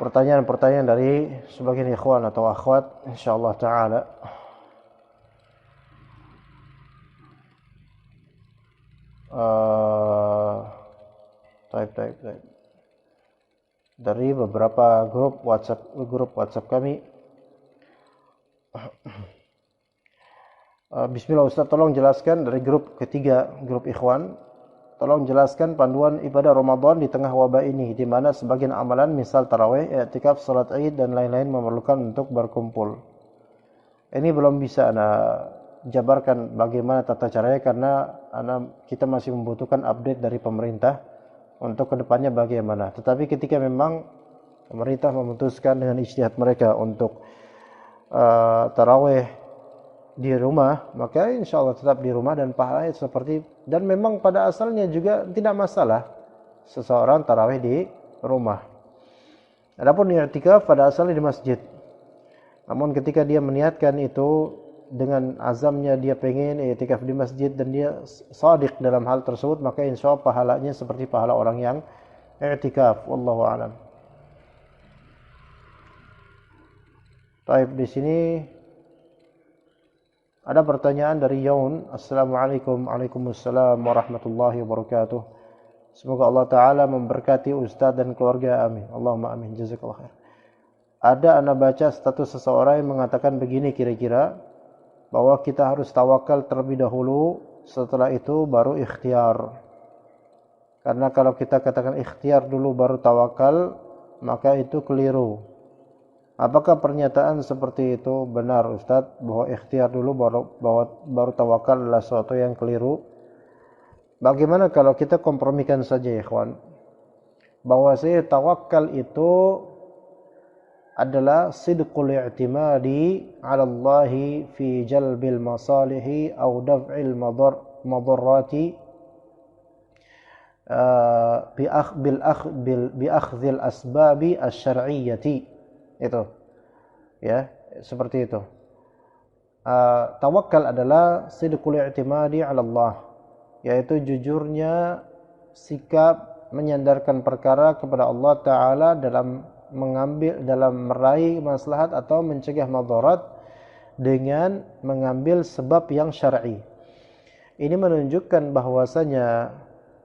pertanyaan-pertanyaan dari sebagian ikhwan atau akhwat insyaallah taala. Taib. Dari beberapa grup WhatsApp kami. Bismillah Ustaz, tolong jelaskan dari grup ketiga, grup ikhwan, tolong jelaskan panduan ibadah Ramadan di tengah wabah ini, di mana sebagian amalan misal tarawih, i'tikaf, salat Id dan lain-lain memerlukan untuk berkumpul. Ini belum bisa ana jabarkan bagaimana tata caranya karena kita masih membutuhkan update dari pemerintah untuk kedepannya bagaimana. Tetapi ketika memang pemerintah memutuskan dengan ijtihad mereka untuk tarawih di rumah, maka insyaallah tetap di rumah dan pahalanya seperti, dan memang pada asalnya juga tidak masalah seseorang tarawih di rumah. Adapun i'tikaf pada asalnya di masjid. Namun ketika dia meniatkan itu dengan azamnya dia pengen i'tikaf di masjid dan dia shadiq dalam hal tersebut, maka insyaallah pahalanya seperti pahala orang yang i'tikaf. Wallahu a'lam. Taib, di sini ada pertanyaan dari Yaun. Assalamualaikum. Waalaikumsalam warahmatullahi wabarakatuh. Semoga Allah Ta'ala memberkati Ustadz dan keluarga. Amin. Allahumma amin. Jazakallah khair. Ada anak baca status seseorang yang mengatakan begini kira-kira, bahwa kita harus tawakal terlebih dahulu, setelah itu baru ikhtiar. Karena kalau kita katakan ikhtiar dulu baru tawakal, maka itu keliru. Apakah pernyataan seperti itu benar Ustadz, bahwa ikhtiar dulu baru tawakal adalah sesuatu yang keliru? Bagaimana kalau kita kompromikan saja ya ikhwan, bahwa tawakal itu adalah sidqul i'timadi 'ala Allahi fi jalbil masalihi aw daf'il madarrati bi akhdhil asbabi asy-syar'iyyati. Itu ya, seperti itu. Tawakal adalah sidqul i'timadi 'ala Allah, yaitu jujurnya sikap menyandarkan perkara kepada Allah Ta'ala dalam meraih maslahat atau mencegah madarat dengan mengambil sebab yang syar'i. Ini menunjukkan bahwasanya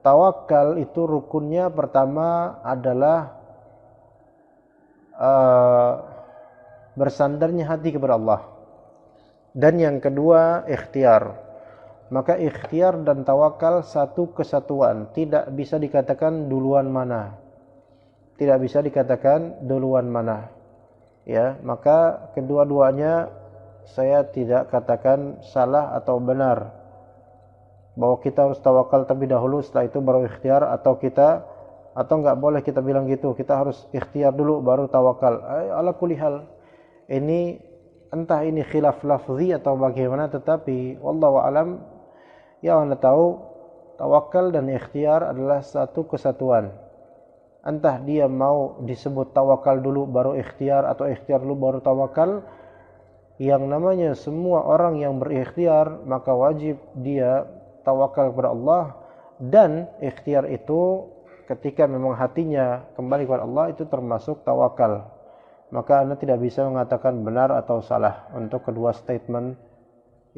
tawakal itu rukunnya pertama adalah bersandarnya hati kepada Allah, dan yang kedua ikhtiar. Maka ikhtiar dan tawakal satu kesatuan, tidak bisa dikatakan duluan mana. Tidak bisa dikatakan duluan mana. Ya, maka kedua-duanya saya tidak katakan salah atau benar, bahwa kita harus tawakal terlebih dahulu setelah itu baru ikhtiar, atau enggak boleh kita bilang gitu, kita harus ikhtiar dulu baru tawakal. Ala kulli hal, ini entah ini khilaf lafzi atau bagaimana, tetapi wallahu alam, yang Anda tahu tawakal dan ikhtiar adalah satu kesatuan. Entah dia mau disebut tawakal dulu baru ikhtiar, atau ikhtiar dulu baru tawakal, yang namanya semua orang yang berikhtiar maka wajib dia tawakal kepada Allah, dan ikhtiar itu ketika memang hatinya kembali kepada Allah itu termasuk tawakal. Maka Anda tidak bisa mengatakan benar atau salah untuk kedua statement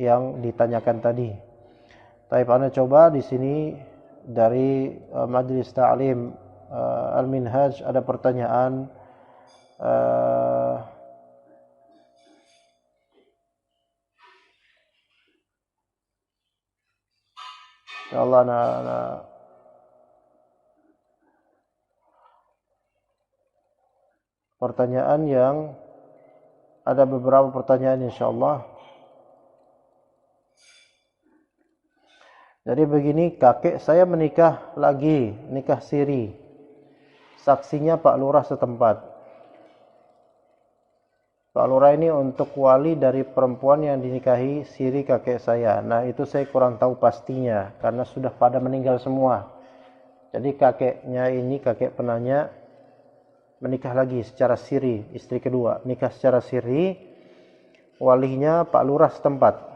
yang ditanyakan tadi. Tapi Anda coba di sini dari Majelis Ta'lim Al-Minhaj ada pertanyaan insyaallah pertanyaan yang ada beberapa pertanyaan insyaallah. Jadi begini, kakek saya menikah lagi, nikah siri. Saksinya Pak Lurah setempat. Pak Lurah ini untuk wali dari perempuan yang dinikahi siri kakek saya. Nah, itu saya kurang tahu pastinya karena sudah pada meninggal semua. Jadi kakeknya ini, kakek penanya, menikah lagi secara siri, istri kedua, nikah secara siri, walinya Pak Lurah setempat.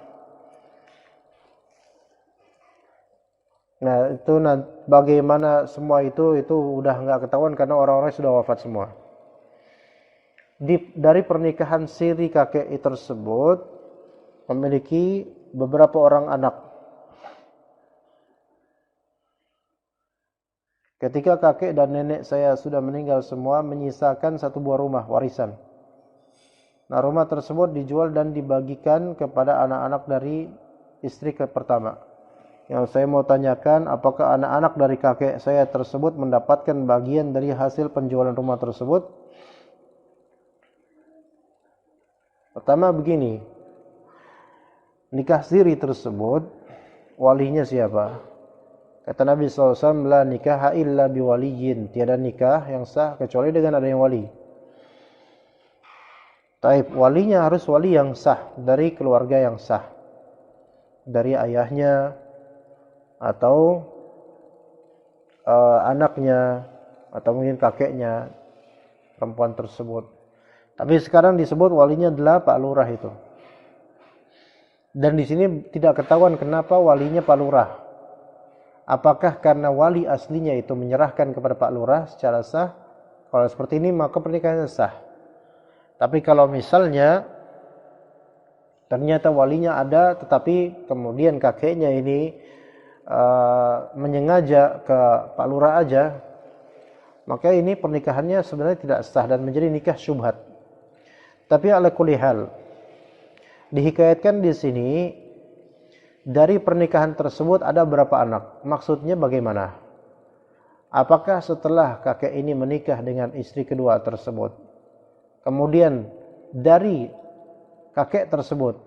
Nah, itu bagaimana semua itu udah nggak ketahuan karena orang-orang sudah wafat semua. Dari pernikahan siri kakek tersebut memiliki beberapa orang anak. Ketika kakek dan nenek saya sudah meninggal semua, menyisakan satu buah rumah warisan. Nah, rumah tersebut dijual dan dibagikan kepada anak-anak dari istri pertama. Yang saya mau tanyakan, apakah anak-anak dari kakek saya tersebut mendapatkan bagian dari hasil penjualan rumah tersebut? Pertama begini, nikah siri tersebut walinya siapa? Kata Nabi SAW, la nikaha illa biwaliyin, tiada nikah yang sah kecuali dengan adanya wali. Taib, walinya harus wali yang sah, dari keluarga yang sah, dari ayahnya atau anaknya atau mungkin kakeknya perempuan tersebut. Tapi sekarang disebut walinya adalah Pak Lurah itu. Dan di sini tidak ketahuan kenapa walinya Pak Lurah. Apakah karena wali aslinya itu menyerahkan kepada Pak Lurah secara sah? Kalau seperti ini maka pernikahannya sah. Tapi kalau misalnya ternyata walinya ada, tetapi kemudian kakeknya ini menyengaja ke Pak Lurah aja, maka ini pernikahannya sebenarnya tidak sah dan menjadi nikah syubhat. Tapi ala kulli hal, dihikayatkan di sini dari pernikahan tersebut ada berapa anak? Maksudnya bagaimana? Apakah setelah kakek ini menikah dengan istri kedua tersebut, kemudian dari kakek tersebut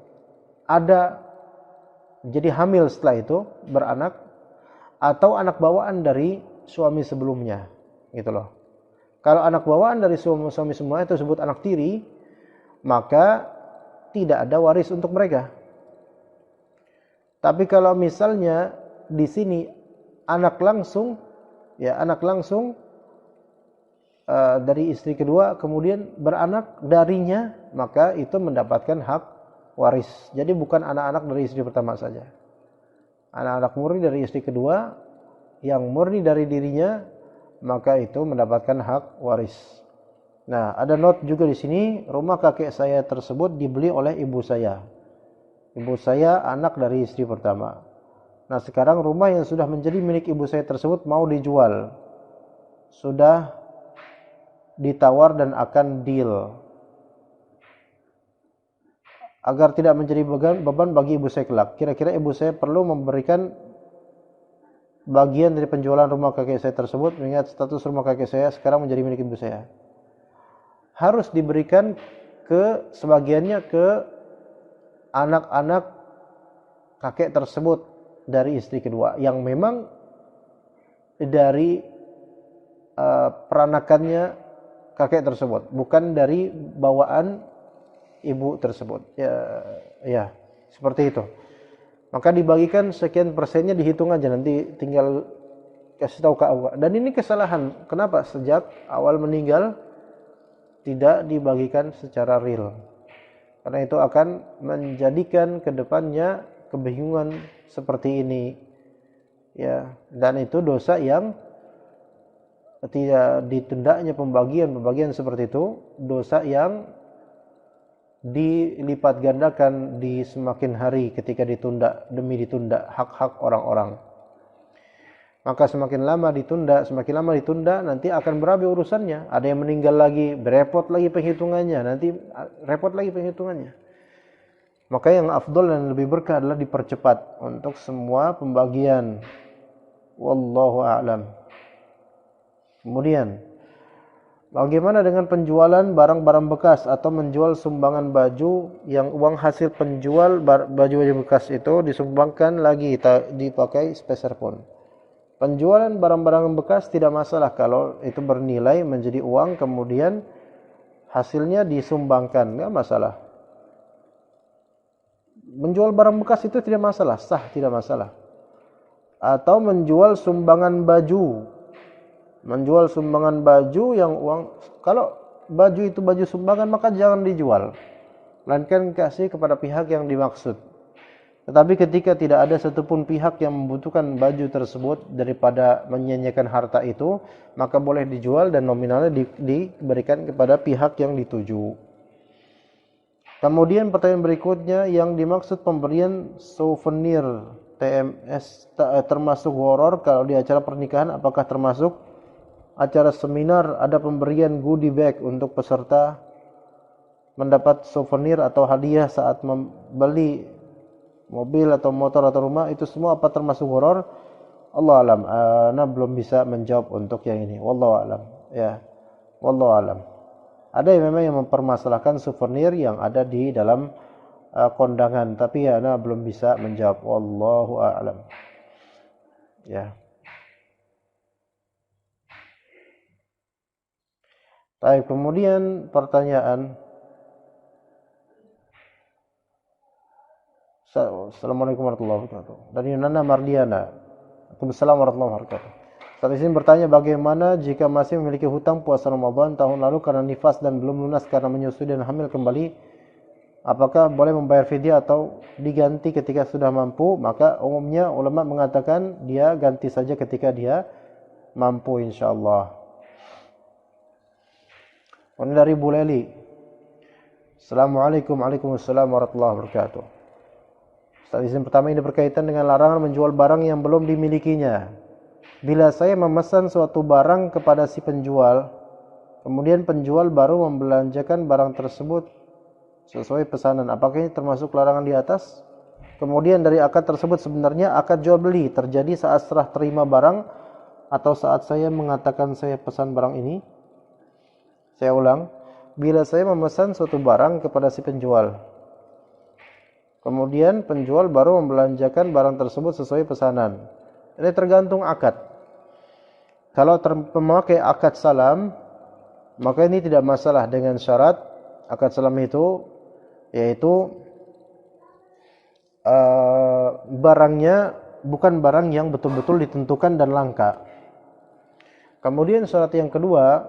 ada jadi hamil setelah itu, beranak, atau anak bawaan dari suami sebelumnya, gitu loh. Kalau anak bawaan dari suami sebelumnya itu disebut anak tiri, maka tidak ada waris untuk mereka. Tapi kalau misalnya di sini anak langsung dari istri kedua kemudian beranak darinya, maka itu mendapatkan hak waris. Jadi bukan anak-anak dari istri pertama saja. Anak-anak murni dari istri kedua yang murni dari dirinya, maka itu mendapatkan hak waris. Nah, ada note juga di sini, rumah kakek saya tersebut dibeli oleh ibu saya. Ibu saya anak dari istri pertama. Nah, sekarang rumah yang sudah menjadi milik ibu saya tersebut mau dijual. Sudah ditawar dan akan deal. Agar tidak menjadi beban bagi ibu saya kelak. Kira-kira ibu saya perlu memberikan bagian dari penjualan rumah kakek saya tersebut, mengingat status rumah kakek saya sekarang menjadi milik ibu saya. Harus diberikan sebagiannya ke anak-anak kakek tersebut dari istri kedua yang memang dari peranakannya kakek tersebut, bukan dari bawaan ibu tersebut. Ya, seperti itu. Maka dibagikan sekian persennya, dihitung aja, nanti tinggal kasih tahu ke Allah. Dan ini kesalahan. Kenapa sejak awal meninggal tidak dibagikan secara real? Karena itu akan menjadikan kedepannya kebingungan seperti ini. Ya, dan itu dosa yang tidak ditundanya pembagian seperti itu, dosa yang dilipat gandakan di semakin hari ketika ditunda demi ditunda hak-hak orang-orang. Maka semakin lama ditunda, nanti akan berabe urusannya. Ada yang meninggal lagi, berepot lagi penghitungannya, nanti repot lagi penghitungannya. Maka yang afdol dan lebih berkah adalah dipercepat untuk semua pembagian. Wallahu a'lam. Kemudian, bagaimana dengan penjualan barang-barang bekas atau menjual sumbangan baju yang uang hasil penjual baju-baju bekas itu disumbangkan lagi dipakai speser pun. Penjualan barang-barang bekas tidak masalah kalau itu bernilai menjadi uang kemudian hasilnya disumbangkan, enggak masalah. Menjual barang bekas itu tidak masalah, sah, tidak masalah. Atau menjual sumbangan baju. Menjual sumbangan baju yang uang, kalau baju itu baju sumbangan maka jangan dijual, melainkan kasih kepada pihak yang dimaksud. Tetapi ketika tidak ada satupun pihak yang membutuhkan baju tersebut, daripada menyia-nyiakan harta itu, maka boleh dijual dan nominalnya diberikan kepada pihak yang dituju. Kemudian pertanyaan berikutnya, yang dimaksud pemberian souvenir TMS termasuk horor kalau di acara pernikahan? Apakah termasuk acara seminar ada pemberian goodie bag untuk peserta mendapat souvenir atau hadiah saat membeli mobil atau motor atau rumah? Itu semua apa termasuk horor? Allah alam. Ana belum bisa menjawab untuk yang ini. Wallahu alam. Ya. Wallahu alam. Ada yang memang yang mempermasalahkan souvenir yang ada di dalam kondangan, tapi ya ana belum bisa menjawab. Wallahu a'lam. Ya. Baik, kemudian pertanyaan. Assalamualaikum warahmatullahi wabarakatuh. Dari Nana Mardiana. Waalaikumsalam warahmatullahi wabarakatuh. Saat ini bertanya, bagaimana jika masih memiliki hutang puasa Ramadan tahun lalu karena nifas dan belum lunas karena menyusui dan hamil kembali? Apakah boleh membayar fidyah atau diganti ketika sudah mampu? Maka umumnya ulama mengatakan dia ganti saja ketika dia mampu, insyaallah. Ini dari Bu Leli. Assalamualaikum. Waalaikumsalam warahmatullahi wabarakatuh. Ustaz, izin pertama ini berkaitan dengan larangan menjual barang yang belum dimilikinya. Bila saya memesan suatu barang kepada si penjual, kemudian penjual baru membelanjakan barang tersebut sesuai pesanan, apakah ini termasuk larangan di atas? Kemudian dari akad tersebut sebenarnya akad jual beli terjadi saat serah terima barang atau saat saya mengatakan saya pesan barang ini? Saya ulang, bila saya memesan suatu barang kepada si penjual, kemudian penjual baru membelanjakan barang tersebut sesuai pesanan. Ini tergantung akad. Kalau memakai akad salam, maka ini tidak masalah dengan syarat akad salam itu, yaitu barangnya bukan barang yang betul-betul ditentukan dan langka. Kemudian syarat yang kedua,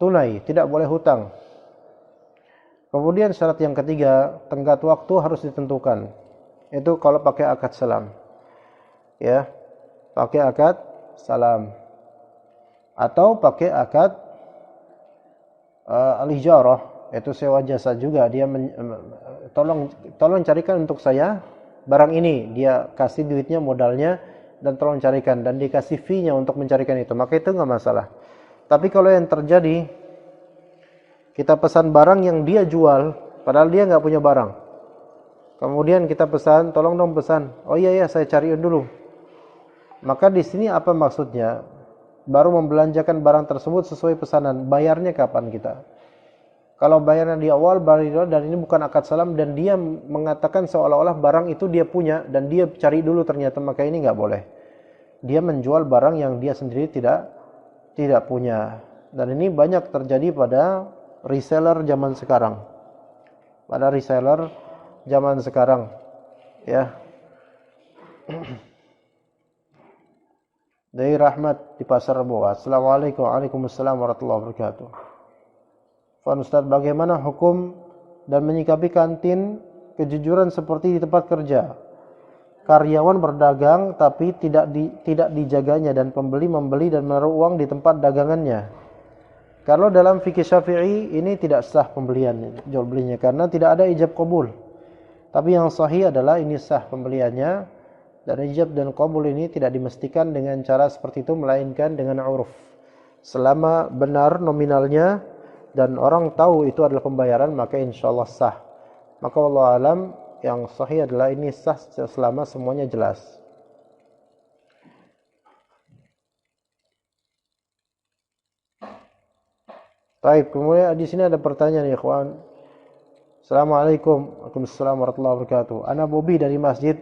tunai, tidak boleh hutang. Kemudian syarat yang ketiga, tenggat waktu harus ditentukan. Itu kalau pakai akad salam. Ya, pakai akad salam. Atau pakai akad al-ijarah, yaitu sewa jasa juga. Dia tolong carikan untuk saya barang ini. Dia kasih duitnya, modalnya, dan tolong carikan, dan dikasih fee-nya untuk mencarikan itu. Maka itu enggak masalah. Tapi kalau yang terjadi, kita pesan barang yang dia jual, padahal dia enggak punya barang. Kemudian kita pesan, tolong dong pesan. Oh iya saya cariin dulu. Maka di sini apa maksudnya? Baru membelanjakan barang tersebut sesuai pesanan. Bayarnya kapan kita? Kalau bayarnya di awal, dan ini bukan akad salam, dan dia mengatakan seolah-olah barang itu dia punya, dan dia cari dulu ternyata, maka ini nggak boleh. Dia menjual barang yang dia sendiri tidak punya. Dan ini banyak terjadi pada reseller zaman sekarang. Pada reseller zaman sekarang. Ya. Dari Rahmat di Pasar Rebo. Assalamualaikum. Waalaikumsalam warahmatullahi wabarakatuh. Pak Ustaz, bagaimana hukum dan menyikapi kantin kejujuran seperti di tempat kerja? Karyawan berdagang tapi tidak dijaganya, dan pembeli membeli dan menaruh uang di tempat dagangannya. Kalau dalam fikih Syafi'i ini tidak sah pembelian, jual belinya, karena tidak ada ijab qabul. Tapi yang sahih adalah ini sah pembeliannya, dan ijab dan qabul ini tidak dimestikan dengan cara seperti itu, melainkan dengan uruf. Selama benar nominalnya dan orang tahu itu adalah pembayaran, maka insyaallah sah. Maka wallahu alam, yang sahih adalah ini sah selama semuanya jelas. Baik, kemudian di sini ada pertanyaan ya ikhwan. Assalamualaikum. Waalaikumsalam warahmatullahi wabarakatuh. Ana Bobby dari masjid.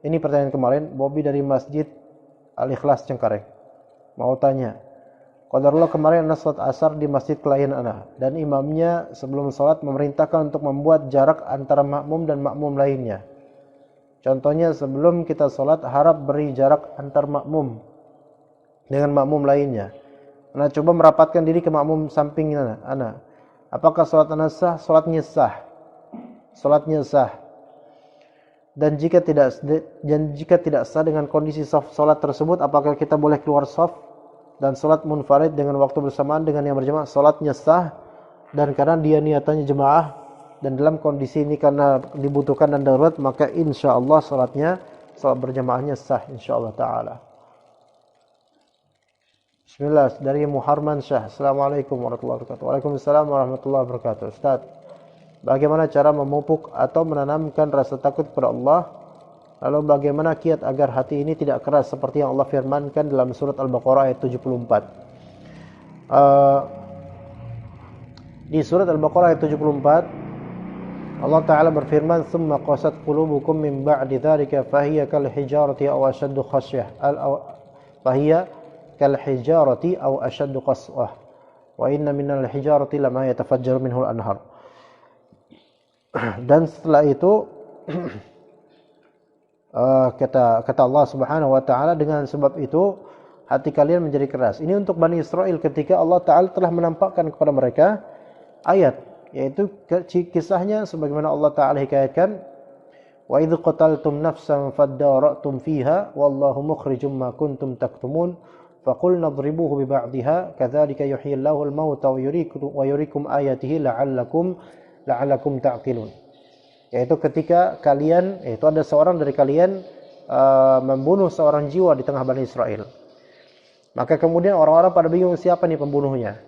Ini pertanyaan kemarin, Bobby dari Masjid Al-Ikhlas Cengkareng. Mau tanya, qadarullah kemarin ana salat asar di masjid klien ana, dan imamnya sebelum salat memerintahkan untuk membuat jarak antara makmum dan makmum lainnya. Contohnya sebelum kita salat harap beri jarak antar makmum dengan makmum lainnya. Ana coba merapatkan diri ke makmum samping ana. Apakah salat ana sah? Salatnya sah. Salatnya sah. Dan jika tidak sah dengan kondisi salat tersebut, apakah kita boleh keluar shaf dan salat munfarid dengan waktu bersamaan dengan yang berjamaah? Salatnya sah, dan karena dia niatannya jemaah, dan dalam kondisi ini karena dibutuhkan dan darurat, maka insyaallah salat berjamaahnya sah insyaallah taala. Bismillah, dari Muharman Syah. Assalamualaikum warahmatullahi wabarakatuh. Waalaikumsalam warahmatullahi wabarakatuh. Ustaz, bagaimana cara memupuk atau menanamkan rasa takut kepada Allah? Lalu bagaimana kiat agar hati ini tidak keras seperti yang Allah firmankan dalam surat Al-Baqarah ayat 74? Di surat Al-Baqarah ayat 74, Allah Ta'ala berfirman, "Tsumma qasat qulubukum min ba'di dzalika fahiya kal hijarati aw ashaddu khasyah." Fahiya kal hijarati aw ashaddu qaswah. Wa inna minal hijarati lama yatafajjaru minhu al-anhar. Dan setelah itu kata Allah Subhanahu wa taala, dengan sebab itu hati kalian menjadi keras. Ini untuk Bani Israel ketika Allah Ta'ala telah menampakkan kepada mereka ayat, yaitu kisahnya sebagaimana Allah Ta'ala hikayatkan, wa idz qataltum nafsan fadara'tum fiha wallahu mukhrijum ma kuntum taktumun faqul nadribuhu bi ba'dihha kadzalika yuhyillahu al-mauta wa yuriikum ayatihi la'allakum ta'qilun. Yaitu ketika kalian, yaitu ada seorang dari kalian membunuh seorang jiwa di tengah Bani Israel. Maka kemudian orang-orang pada bingung siapa nih pembunuhnya.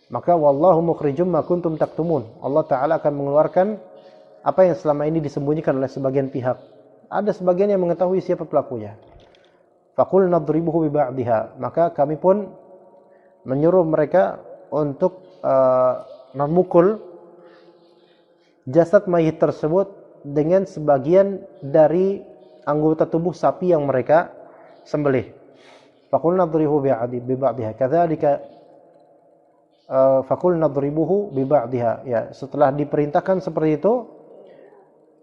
Maka wallahu mukhrijum ma kuntum taktumun. Allah Ta'ala akan mengeluarkan apa yang selama ini disembunyikan oleh sebagian pihak. Ada sebagian yang mengetahui siapa pelakunya. Faqul nadribuhu bi ba'dihha. Maka kami pun menyuruh mereka untuk memukul jasad mayit tersebut dengan sebagian dari anggota tubuh sapi yang mereka sembelih. Faqul nadribuhu bi ba'dihha. Kadzalika faqul nadribuhu bi ba'dihha. Ya, setelah diperintahkan seperti itu,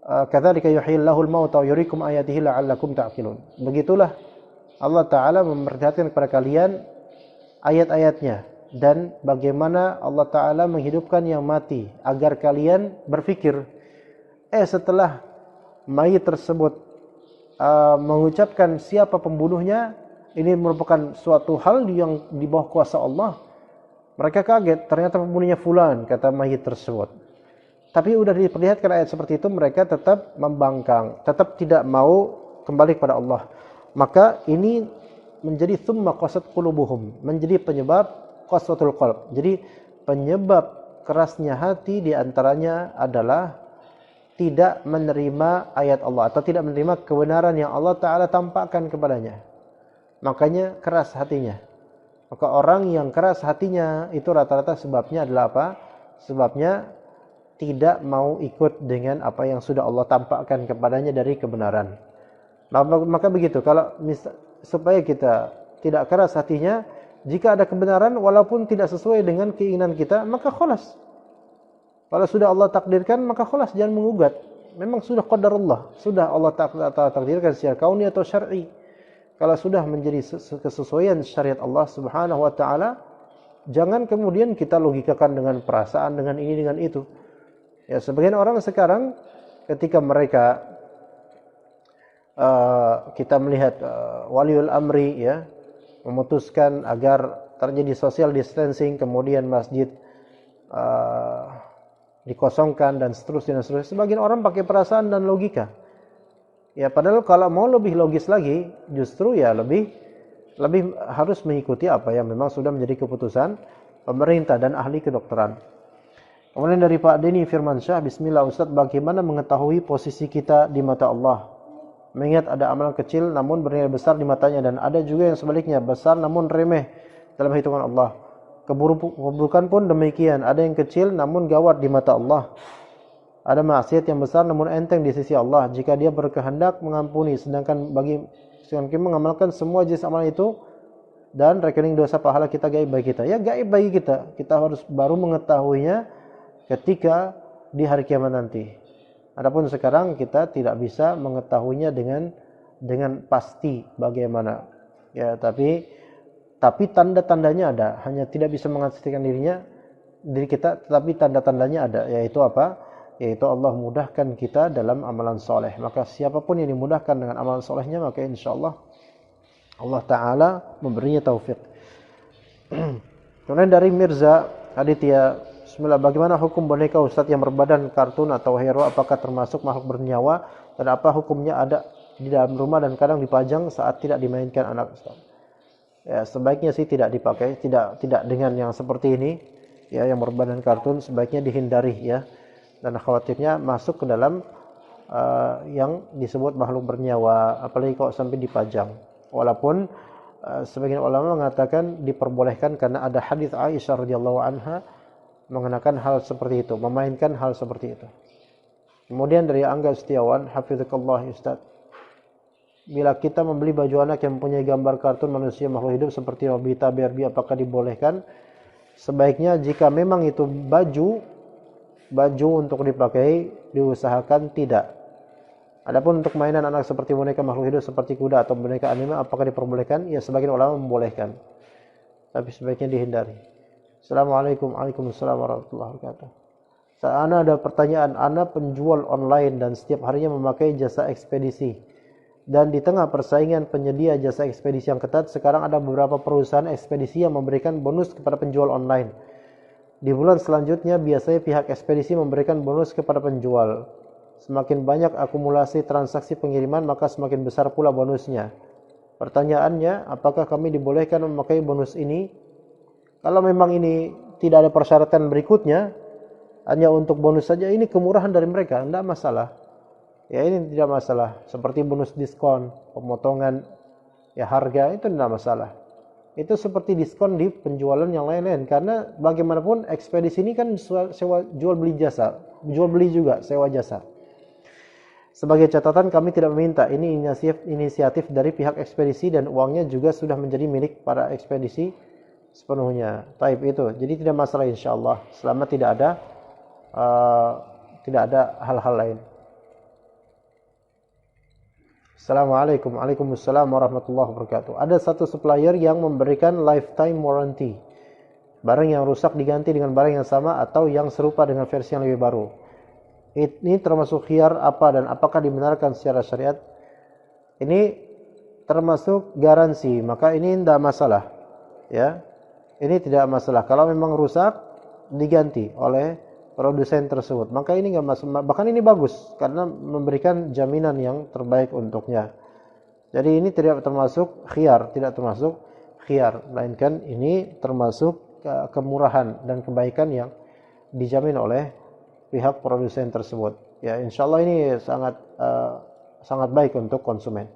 kadzalika yuhyillahu al-mauta wa yuriikum ayatihi la'allakum ta'qilun. Begitulah Allah Ta'ala memperlihatkan kepada kalian ayat-ayatnya dan bagaimana Allah Ta'ala menghidupkan yang mati agar kalian berfikir. Setelah mayit tersebut mengucapkan siapa pembunuhnya, ini merupakan suatu hal yang di bawah kuasa Allah. Mereka kaget, ternyata pembunuhnya fulan, kata mayit tersebut. Tapi udah diperlihatkan ayat seperti itu, mereka tetap membangkang, tetap tidak mau kembali kepada Allah. Maka ini menjadi thumma qasat qulubuhum, menjadi penyebab qaswatul qalb. Jadi penyebab kerasnya hati diantaranya adalah tidak menerima ayat Allah atau tidak menerima kebenaran yang Allah Ta'ala tampakkan kepadanya. Makanya keras hatinya. Maka orang yang keras hatinya itu rata-rata sebabnya adalah apa? Sebabnya tidak mau ikut dengan apa yang sudah Allah tampakkan kepadanya dari kebenaran. Maka begitu, kalau supaya kita tidak keras hatinya, jika ada kebenaran walaupun tidak sesuai dengan keinginan kita, maka khalas. Kalau sudah Allah takdirkan, maka khalas, jangan mengugat. Memang sudah qadarullah, sudah Allah takdirkan secara kauni atau syar'i. Kalau sudah menjadi kesesuaian syariat Allah Subhanahu wa taala, jangan kemudian kita logikakan dengan perasaan, dengan ini, dengan itu. Ya, sebagian orang sekarang ketika mereka kita melihat waliul amri ya memutuskan agar terjadi social distancing, kemudian masjid dikosongkan dan seterusnya. Sebagian orang pakai perasaan dan logika. Ya, padahal kalau mau lebih logis lagi, justru ya lebih harus mengikuti apa yang memang sudah menjadi keputusan pemerintah dan ahli kedokteran. Kemudian dari Pak Denny Firmansyah, bismillah Ustaz, bagaimana mengetahui posisi kita di mata Allah? Mengingat ada amalan kecil namun bernilai besar di matanya, dan ada juga yang sebaliknya, besar namun remeh dalam hitungan Allah. Keburukan pun demikian, ada yang kecil namun gawat di mata Allah. Ada maksiat yang besar namun enteng di sisi Allah jika Dia berkehendak mengampuni, sedangkan kita mengamalkan semua jenis amalan itu dan rekening dosa pahala kita gaib bagi kita. Ya, gaib bagi kita. Kita harus baru mengetahuinya ketika di hari kiamat nanti. Adapun sekarang kita tidak bisa mengetahuinya dengan pasti bagaimana. Ya, tapi tanda-tandanya ada. Hanya tidak bisa mengastikan diri kita, tetapi tanda-tandanya ada. Yaitu apa? Yaitu Allah mudahkan kita dalam amalan soleh. Maka siapapun yang dimudahkan dengan amalan solehnya, maka insyaallah Allah Ta'ala memberinya taufik. Kemudian dari Mirza Aditya, bismillah, bagaimana hukum boneka Ustadz yang berbadan kartun atau hero? Apakah termasuk makhluk bernyawa? Dan apa hukumnya ada di dalam rumah dan kadang dipajang saat tidak dimainkan anak Ustadz? Ya, sebaiknya sih tidak dipakai, tidak dengan yang seperti ini. Ya, yang berbadan kartun sebaiknya dihindari ya. Dan khawatirnya masuk ke dalam yang disebut makhluk bernyawa, apalagi kalau sampai dipajang. Walaupun sebagian ulama mengatakan diperbolehkan karena ada hadis Aisyah radhiyallahu anha mengenakan hal seperti itu, memainkan hal seperti itu. Kemudian dari Angga Setiawan, hafizakallah Ustaz, bila kita membeli baju anak yang mempunyai gambar kartun manusia makhluk hidup seperti Nobita, Barbie, apakah dibolehkan? Sebaiknya jika memang itu baju untuk dipakai, diusahakan tidak. Adapun untuk mainan anak seperti boneka makhluk hidup seperti kuda atau boneka anime, apakah diperbolehkan? Ya, sebagian ulama membolehkan, tapi sebaiknya dihindari. Assalamualaikum warahmatullahi wabarakatuh. Ana ada pertanyaan, ana penjual online dan setiap harinya memakai jasa ekspedisi. Dan di tengah persaingan penyedia jasa ekspedisi yang ketat, sekarang ada beberapa perusahaan ekspedisi yang memberikan bonus kepada penjual online. Di bulan selanjutnya biasanya pihak ekspedisi memberikan bonus kepada penjual. Semakin banyak akumulasi transaksi pengiriman, maka semakin besar pula bonusnya. Pertanyaannya, apakah kami dibolehkan memakai bonus ini? Kalau memang ini tidak ada persyaratan berikutnya, hanya untuk bonus saja, ini kemurahan dari mereka, tidak masalah. Ya, ini tidak masalah. Seperti bonus diskon, pemotongan ya harga, itu tidak masalah. Itu seperti diskon di penjualan yang lain-lain, karena bagaimanapun ekspedisi ini kan sewa jual beli jasa, jual beli juga sewa jasa. Sebagai catatan, kami tidak meminta, ini inisiatif dari pihak ekspedisi dan uangnya juga sudah menjadi milik para ekspedisi sepenuhnya. Taib itu. Jadi tidak masalah insyaallah, selama tidak ada hal-hal lain. Assalamualaikum. Waalaikumsalam warahmatullahi wabarakatuh. Ada satu supplier yang memberikan lifetime warranty. Barang yang rusak diganti dengan barang yang sama atau yang serupa dengan versi yang lebih baru. Ini termasuk khiyar apa dan apakah dibenarkan secara syariat? Ini termasuk garansi, maka ini tidak masalah. Ya. Ini tidak masalah. Kalau memang rusak diganti oleh produsen tersebut, maka ini enggak masalah. Bahkan ini bagus karena memberikan jaminan yang terbaik untuknya. Jadi ini tidak termasuk khiyar, melainkan ini termasuk kemurahan dan kebaikan yang dijamin oleh pihak produsen tersebut. Ya, insyaallah ini sangat baik untuk konsumen.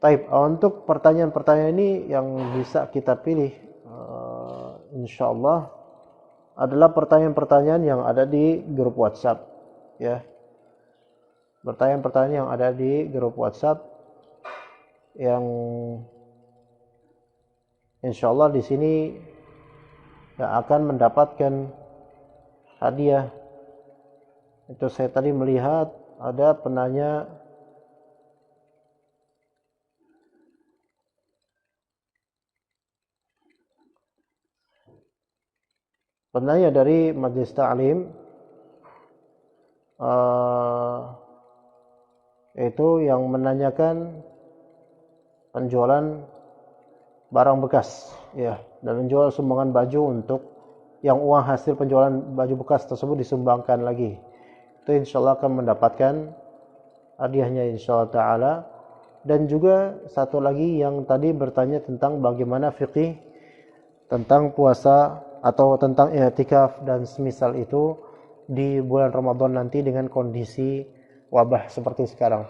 Baik, untuk pertanyaan-pertanyaan ini yang bisa kita pilih insyaallah adalah pertanyaan-pertanyaan yang ada di grup WhatsApp, ya. Pertanyaan-pertanyaan yang ada di grup WhatsApp yang insyaallah di sini yang akan mendapatkan hadiah. Itu saya tadi melihat ada penanya dari Majelis Ta'lim, itu yang menanyakan penjualan barang bekas, ya, dan menjual sumbangan baju untuk yang uang hasil penjualan baju bekas tersebut disumbangkan lagi. Itu insyaallah akan mendapatkan hadiahnya insyaallah ta'ala. Dan juga satu lagi yang tadi bertanya tentang bagaimana fikih tentang puasa atau tentang i'tikaf dan semisal itu di bulan Ramadan nanti dengan kondisi wabah seperti sekarang.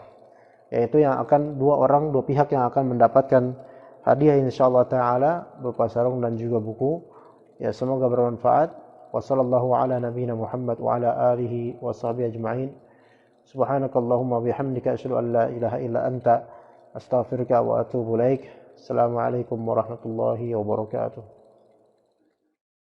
Yaitu yang akan dua pihak yang akan mendapatkan hadiah insyaallah taala berupa sarung dan juga buku. Ya, semoga bermanfaat. Wassallallahu ala nabiyyina Muhammad wa ala alihi washabihi ajma'in. Subhanakallahumma bihamdika asyhadu an la ilaha illa anta astaghfiruka wa atubu ilaik. Assalamualaikum warahmatullahi wabarakatuh.